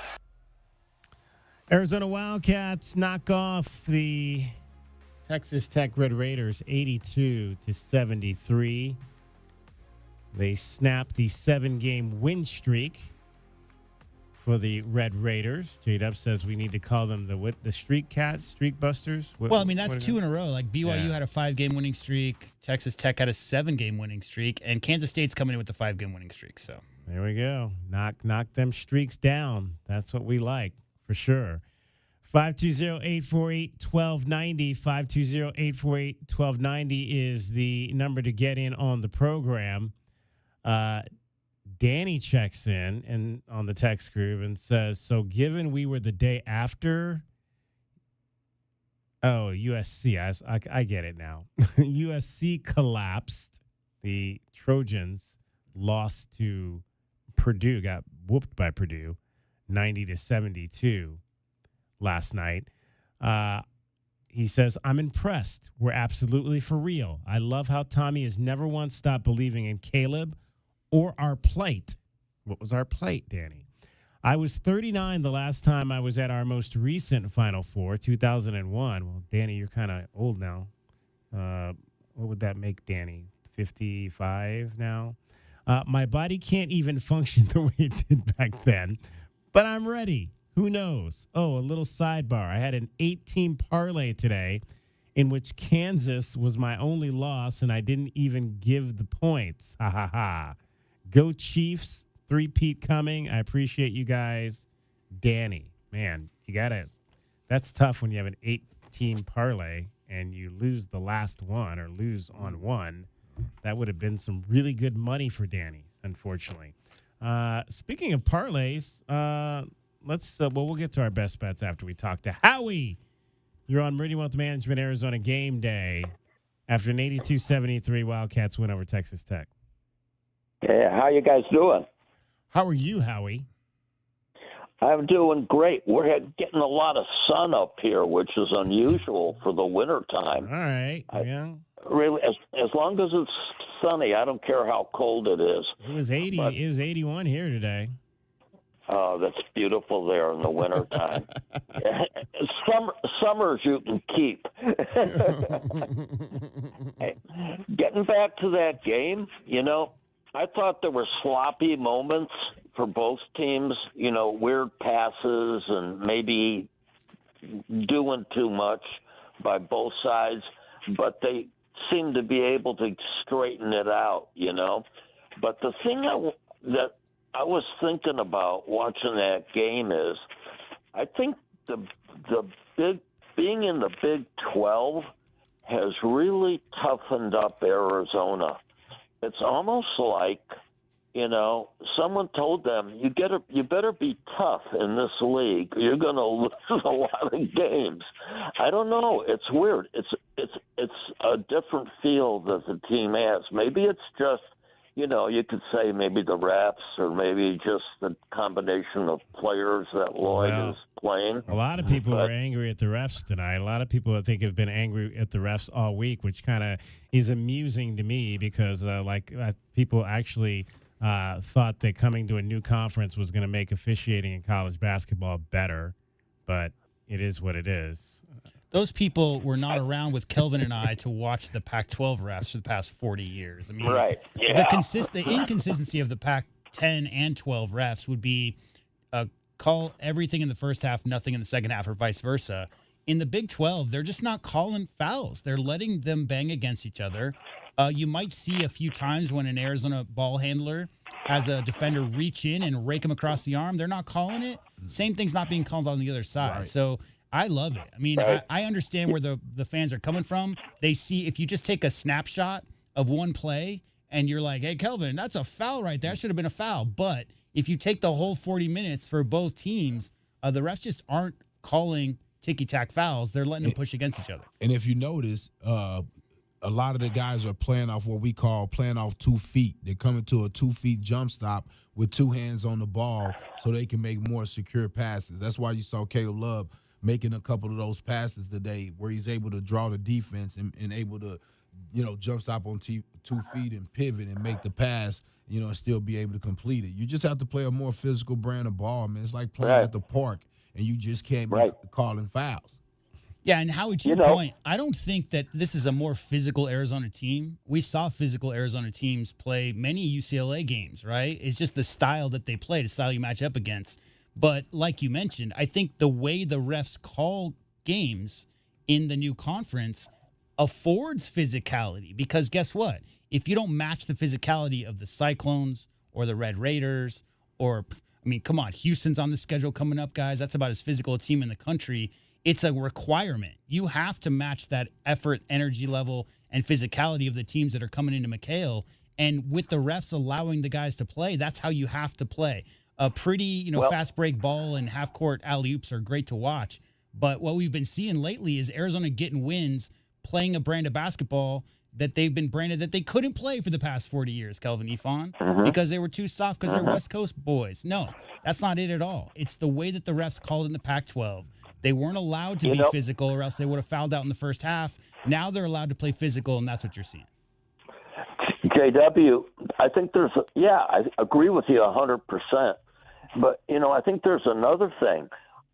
Arizona Wildcats knock off the Texas Tech Red Raiders 82-73. They snap the 7-game win streak for the Red Raiders. J-Dub says we need to call them the Streak Cats, Streak Busters. Well, I mean, that's 2 in a row. Like BYU had a 5-game winning streak, Texas Tech had a 7-game winning streak, and Kansas State's coming in with the 5-game winning streak. So there we go. Knock them streaks down. That's what we like, for sure. 520-848-1290. 520-848-1290 is the number to get in on the program. Danny checks in and on the text group and says, so given we were the day after, USC, I get it now. USC collapsed. The Trojans lost to Purdue, got whooped by Purdue 90-72 last night. He says, I'm impressed. We're absolutely for real. I love how Tommy has never once stopped believing in Caleb or our plight. What was our plight, Danny? I was 39 the last time I was at our most recent Final Four, 2001. Well, Danny, you're kind of old now. What would that make Danny? 55 now? My body can't even function the way it did back then, but I'm ready. Who knows? Oh, a little sidebar. I had an 8-team parlay today in which Kansas was my only loss, and I didn't even give the points. Ha, ha, ha. Go Chiefs. 3-peat coming. I appreciate you guys. Danny, man, you got to – that's tough when you have an 8-team parlay and you lose the last one or lose on one. That would have been some really good money for Danny, unfortunately. Speaking of parlays, we'll get to our best bets after we talk to Howie. You're on Meridian Wealth Management Arizona Game Day after an 82-73 Wildcats win over Texas Tech. Hey, how you guys doing? How are you, Howie? I'm doing great. We're getting a lot of sun up here, which is unusual for the winter time. All right. Really, as long as it's sunny, I don't care how cold it is. It was 80. It was 81 here today. Oh, that's beautiful there in the wintertime. Summers you can keep. Hey, getting back to that game, I thought there were sloppy moments for both teams, weird passes and maybe doing too much by both sides, but they seemed to be able to straighten it out, But the thing that I was thinking about watching that game is I think the being in the Big 12 has really toughened up Arizona. It's almost like, someone told them you better be tough in this league. You're going to lose a lot of games. I don't know. It's weird. It's a different feel that the team has. Maybe it's just, you could say maybe the refs or maybe just the combination of players that Lloyd is playing. A lot of people were angry at the refs tonight. A lot of people, I think, have been angry at the refs all week, which kind of is amusing to me because, people actually thought that coming to a new conference was going to make officiating in college basketball better, but it is what it is. Those people were not around with Kelvin and I to watch the Pac-12 refs for the past 40 years. I mean, right. Yeah. The inconsistency of the Pac-10 and 12 refs would be call everything in the first half, nothing in the second half, or vice versa. In the Big 12, they're just not calling fouls. They're letting them bang against each other. You might see a few times when an Arizona ball handler has a defender reach in and rake him across the arm. They're not calling it. Same thing's not being called on the other side. Right. So I love it. I mean, I understand where the fans are coming from. They see if you just take a snapshot of one play and you're like, hey, Kelvin, that's a foul right there. That should have been a foul. But if you take the whole 40 minutes for both teams, the refs just aren't calling ticky-tack fouls. They're letting them push against each other. And if you notice, a lot of the guys are playing off what we call playing off 2 feet. They're coming to a 2 feet jump stop with 2 hands on the ball so they can make more secure passes. That's why you saw Caleb Love making a couple of those passes today where he's able to draw the defense and able to, jump stop on 2 feet and pivot and make the pass, and still be able to complete it. You just have to play a more physical brand of ball, man. It's like playing at the park, and you just can't be calling fouls. Yeah, and Howie, to your point, I don't think that this is a more physical Arizona team. We saw physical Arizona teams play many UCLA games, right? It's just the style that they play, the style you match up against. But like you mentioned, I think the way the refs call games in the new conference affords physicality, because guess what? If you don't match the physicality of the Cyclones or the Red Raiders come on, Houston's on the schedule coming up, guys. That's about as physical a team in the country. It's a requirement. You have to match that effort, energy level, and physicality of the teams that are coming into McHale. And with the refs allowing the guys to play, that's how you have to play. A pretty, fast break ball and half-court alley-oops are great to watch. But what we've been seeing lately is Arizona getting wins, playing a brand of basketball that they've been branded that they couldn't play for the past 40 years, Kelvin Ifon, because they were too soft because they're West Coast boys. No, that's not it at all. It's the way that the refs called in the Pac-12. They weren't allowed to be physical, or else they would have fouled out in the first half. Now they're allowed to play physical, and that's what you're seeing. JW, I think I agree with you 100%. But, I think there's another thing.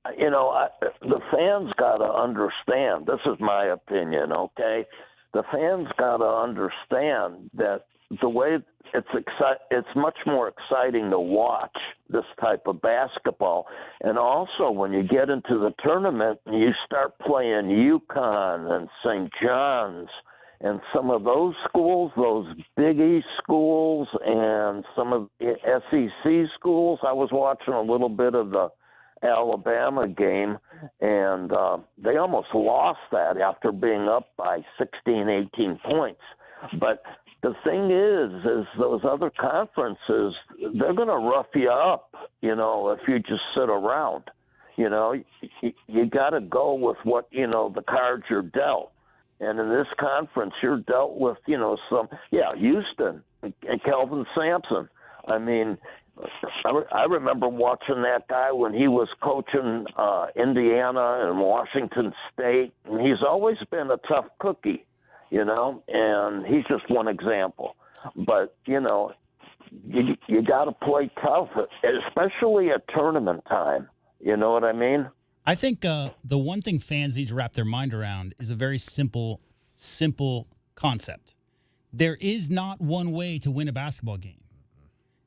The fans got to understand, this is my opinion, okay? The fans got to understand that the way it's much more exciting to watch this type of basketball. And also when you get into the tournament and you start playing UConn and St. John's and some of those schools, those Big East schools and some of the SEC schools. I was watching a little bit of the Alabama game, and they almost lost that after being up by 16, 18 points. But the thing is those other conferences, they're going to rough you up, if you just sit around. You got to go with what, the cards you're dealt. And in this conference, you're dealt with, Houston and Kelvin Sampson. I mean, I remember watching that guy when he was coaching Indiana and Washington State, and he's always been a tough cookie, and he's just one example. But, you got to play tough, especially at tournament time. You know what I mean? I think the one thing fans need to wrap their mind around is a very simple concept. There is not one way to win a basketball game.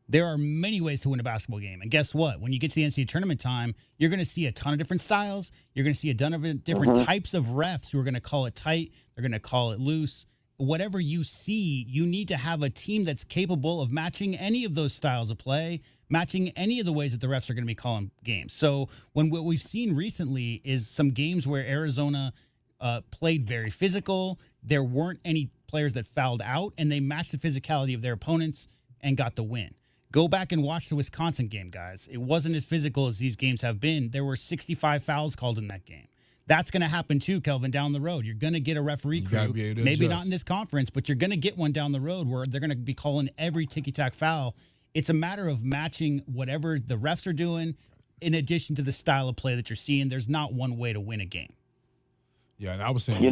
There are many ways to win a basketball game. And guess what? When you get to the NCAA tournament time, you're going to see a ton of different styles. You're going to see a ton of different types of refs who are going to call it tight. They're going to call it loose. Whatever you see, you need to have a team that's capable of matching any of those styles of play, matching any of the ways that the refs are going to be calling games. So what we've seen recently is some games where Arizona played very physical. There weren't any players that fouled out, and they matched the physicality of their opponents and got the win. Go back and watch the Wisconsin game, guys. It wasn't as physical as these games have been. There were 65 fouls called in that game. That's going to happen too, Kelvin, down the road. You're going to get a referee crew, maybe not in this conference, but you're going to get one down the road where they're going to be calling every ticky-tack foul. It's a matter of matching whatever the refs are doing in addition to the style of play that you're seeing. There's not one way to win a game. Yeah, and I was saying,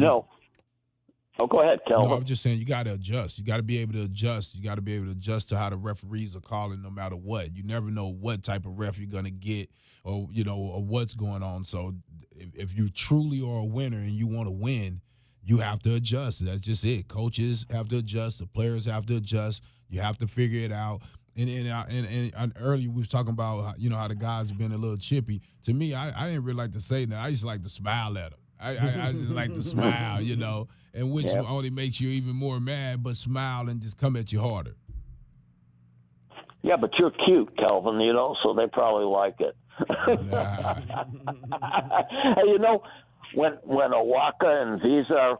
Oh, go ahead, Kelvin. No, I'm just saying you got to adjust. You got to be able to adjust. You got to be able to adjust to how the referees are calling no matter what. You never know what type of ref you're going to get or what's going on. So if you truly are a winner and you want to win, you have to adjust. That's just it. Coaches have to adjust. The players have to adjust. You have to figure it out. And earlier we was talking about how the guys have been a little chippy. To me, I didn't really like to say that. I used to like to smile at them. I just like to smile, and which only makes you even more mad, but smile and just come at you harder. Yeah, but you're cute, Kelvin, so they probably like it. Hey, when Awaka and Visa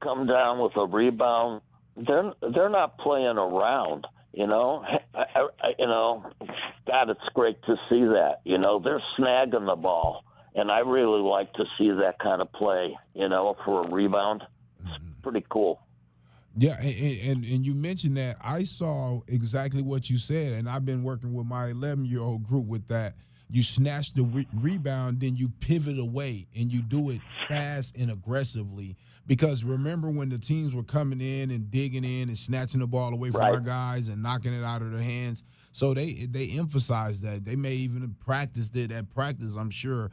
come down with a rebound, they're not playing around. God, it's great to see that. They're snagging the ball, and I really like to see that kind of play. For a rebound, it's pretty cool. Yeah, and you mentioned that. I saw exactly what you said, and I've been working with my 11-year-old group with that. You snatch the rebound, then you pivot away, and you do it fast and aggressively. Because remember when the teams were coming in and digging in and snatching the ball away from our guys and knocking it out of their hands? So they emphasized that. They may even have practiced it at practice, I'm sure,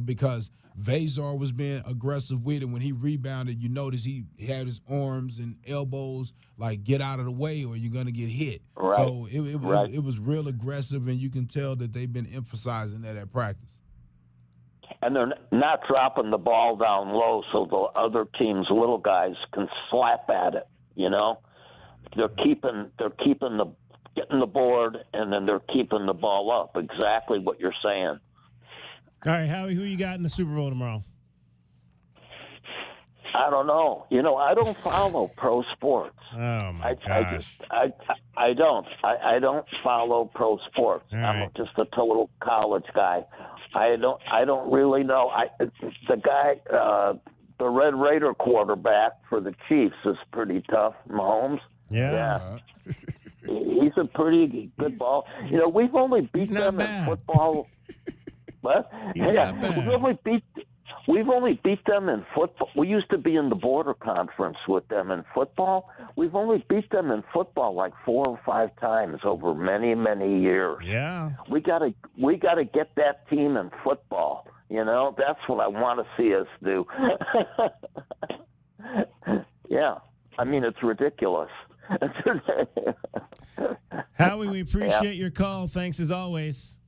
because Vazar was being aggressive with it. When he rebounded, you notice he had his arms and elbows like get out of the way or you're going to get hit. Right. So it was real aggressive, and you can tell that they've been emphasizing that at practice. And they're not dropping the ball down low so the other team's little guys can slap at it, They're getting the board, and then they're keeping the ball up. Exactly what you're saying. All right, Howie, who you got in the Super Bowl tomorrow? I don't know. I don't follow pro sports. Oh my gosh! I don't. I don't follow pro sports. I'm just a total college guy. I don't really know. The guy, the Red Raider quarterback for the Chiefs is pretty tough. Mahomes. Yeah. He's a pretty good ball. We've only beat them in football. What? We've only beat them in football. We used to be in the border conference with them in football. We've only beat them in football like 4 or 5 times over many, many years. Yeah. We gotta get that team in football. That's what I want to see us do. Yeah. I mean, it's ridiculous. Howie, we appreciate your call. Thanks as always.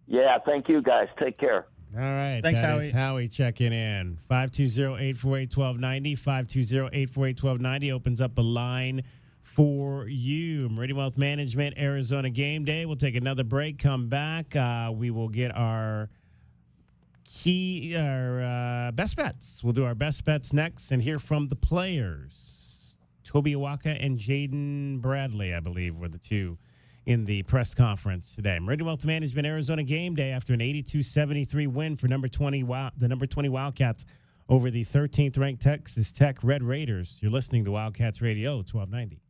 Yeah, thank you guys. Take care. All right. Thanks, that Howie. is Howie checking in. 520-848-1290. 520-848-1290 opens up a line for you. Meridian Wealth Management, Arizona Game Day. We'll take another break, come back. We will get our best bets. We'll do our best bets next and hear from the players. Toby Awaka and Jaden Bradley, I believe, were the two in the press conference today. Meridian Wealth Management, Arizona Game Day after an 82-73 win for the number 20 Wildcats over the 13th ranked Texas Tech Red Raiders. You're listening to Wildcats Radio 1290.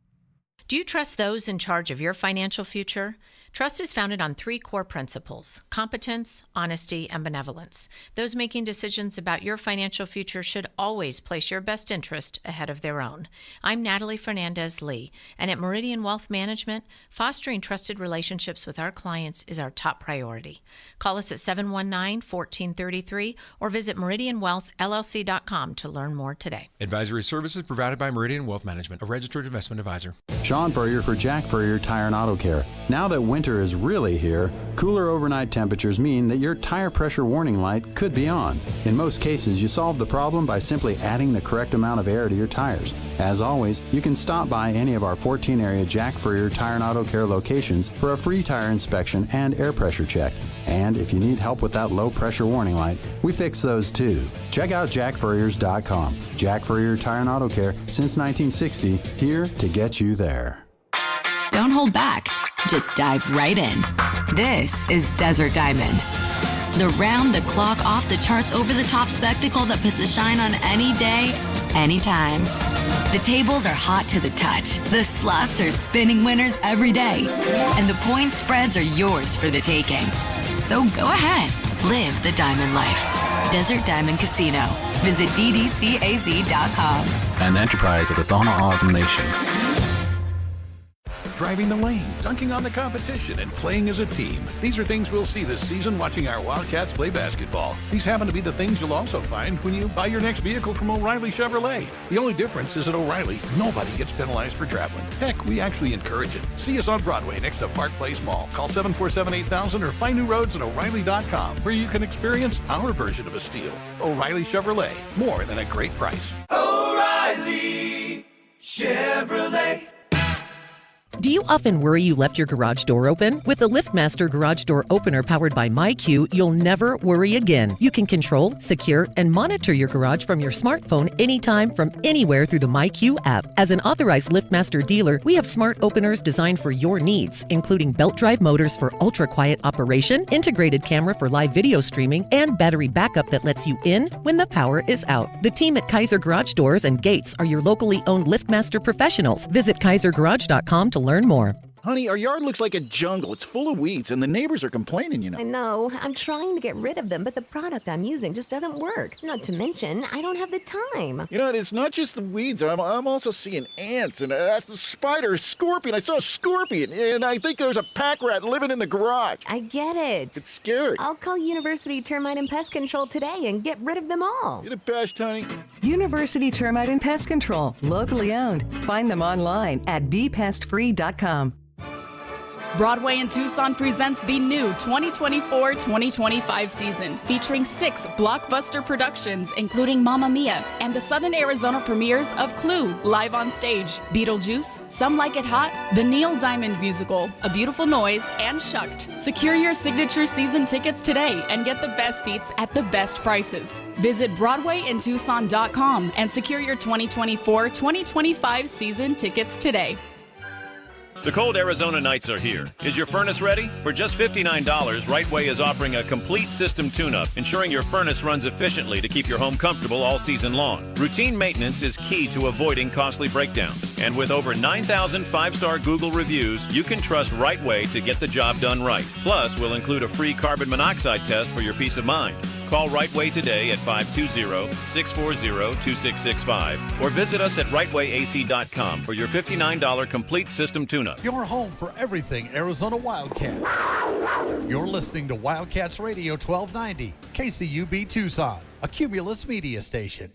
Do you trust those in charge of your financial future? Trust is founded on 3 core principles: competence, honesty, and benevolence. Those making decisions about your financial future should always place your best interest ahead of their own. I'm Natalie Fernandez-Lee, and at Meridian Wealth Management, fostering trusted relationships with our clients is our top priority. Call us at 719-1433 or visit meridianwealthllc.com to learn more today. Advisory services provided by Meridian Wealth Management, a registered investment advisor. Sean Furrier for Jack Furrier Tire and Auto Care. Now that winter is really here, cooler overnight temperatures mean that your tire pressure warning light could be on. In most cases, you solve the problem by simply adding the correct amount of air to your tires. As always, you can stop by any of our 14-area Jack Furrier Tire and Auto Care locations for a free tire inspection and air pressure check. And if you need help with that low pressure warning light, we fix those too. Check out jackfurriers.com. Jack Furrier Tire and Auto Care since 1960, here to get you there. Don't hold back. Just dive right in. This is Desert Diamond. The round-the-clock, off-the-charts, over-the-top spectacle that puts a shine on any day, anytime. The tables are hot to the touch. The slots are spinning winners every day. And the point spreads are yours for the taking. So go ahead. Live the Diamond life. Desert Diamond Casino. Visit ddcaz.com. An enterprise of the Thana Ardent Nation. Driving the lane, dunking on the competition, and playing as a team. These are things we'll see this season watching our Wildcats play basketball. These happen to be the things you'll also find when you buy your next vehicle from O'Reilly Chevrolet. The only difference is at O'Reilly, nobody gets penalized for traveling. Heck, we actually encourage it. See us on Broadway next to Park Place Mall. Call 747-8000 or find new roads at O'Reilly.com, where you can experience our version of a steal. O'Reilly Chevrolet, more than a great price. O'Reilly Chevrolet. Do you often worry you left your garage door open? With the LiftMaster Garage Door Opener powered by MyQ, you'll never worry again. You can control, secure, and monitor your garage from your smartphone anytime from anywhere through the MyQ app. As an authorized LiftMaster dealer, we have smart openers designed for your needs, including belt drive motors for ultra-quiet operation, integrated camera for live video streaming, and battery backup that lets you in when the power is out. The team at Kaiser Garage Doors and Gates are your locally owned LiftMaster professionals. Visit kaisergarage.com to learn more. Honey, our yard looks like a jungle. It's full of weeds, and the neighbors are complaining, you know. I know. I'm trying to get rid of them, but the product I'm using just doesn't work. Not to mention, I don't have the time. You know, it's not just the weeds. I'm also seeing ants and the spider, a scorpion. I saw a scorpion, and I think there's a pack rat living in the garage. I get it. It's scary. I'll call University Termite and Pest Control today and get rid of them all. You're the best, honey. University Termite and Pest Control, locally owned. Find them online at bepestfree.com. Broadway in Tucson presents the new 2024-2025 season, featuring 6 blockbuster productions, including Mamma Mia and the Southern Arizona premieres of Clue, live on stage, Beetlejuice, Some Like It Hot, the Neil Diamond Musical, A Beautiful Noise, and Shucked. Secure your signature season tickets today and get the best seats at the best prices. Visit BroadwayInTucson.com and secure your 2024-2025 season tickets today. The cold Arizona nights are here. Is your furnace ready? For just $59, Rightway is offering a complete system tune-up, ensuring your furnace runs efficiently to keep your home comfortable all season long. Routine maintenance is key to avoiding costly breakdowns. And with over 9,000 5-star Google reviews, you can trust Rightway to get the job done right. Plus, we'll include a free carbon monoxide test for your peace of mind. Call Rightway today at 520-640-2665 or visit us at rightwayac.com for your $59 complete system tune-up. Your home for everything Arizona Wildcats. You're listening to Wildcats Radio 1290, KCUB Tucson, a Cumulus media station.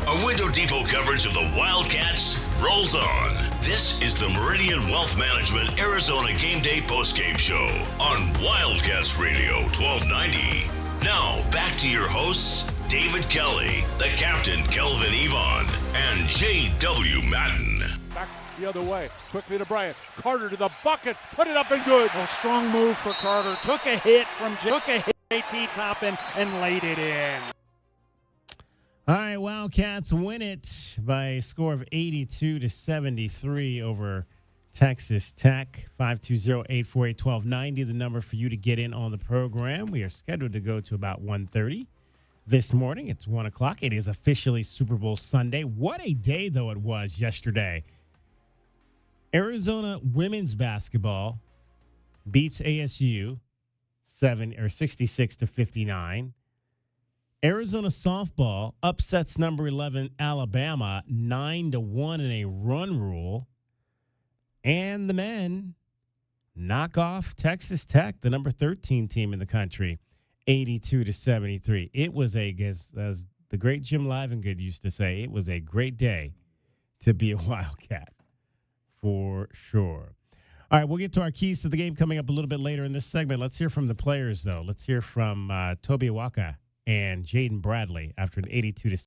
A Window Depot coverage of the Wildcats rolls on. This is the Meridian Wealth Management Arizona Gameday postgame show on Wildcats Radio 1290. Now, back to your hosts, David Kelly, the captain, Kelvin Yvonne, and J.W. Madden. Back the other way. Quickly to Bryant. Carter to the bucket. Put it up and good. A strong move for Carter. Took a hit from JT Toppin and laid it in. All right, Wildcats win it by a score of 82-73 over Texas Tech. 520-848-1290, the number for you to get in on the program. We are scheduled to go to about 1:30 this morning. It's 1 o'clock. It is officially Super Bowl Sunday. What a day, though, it was yesterday. Arizona women's basketball beats ASU 66-59. Arizona softball upsets number 11 Alabama 9-1 in a run rule. And the men knock off Texas Tech, the number 13 team in the country, 82-73. It was as the great Jim Livengood used to say, it was a great day to be a Wildcat, for sure. All right, we'll get to our keys to the game coming up a little bit later in this segment. Let's hear from the players, though. Let's hear from Toby Awaka and Jaden Bradley after an 82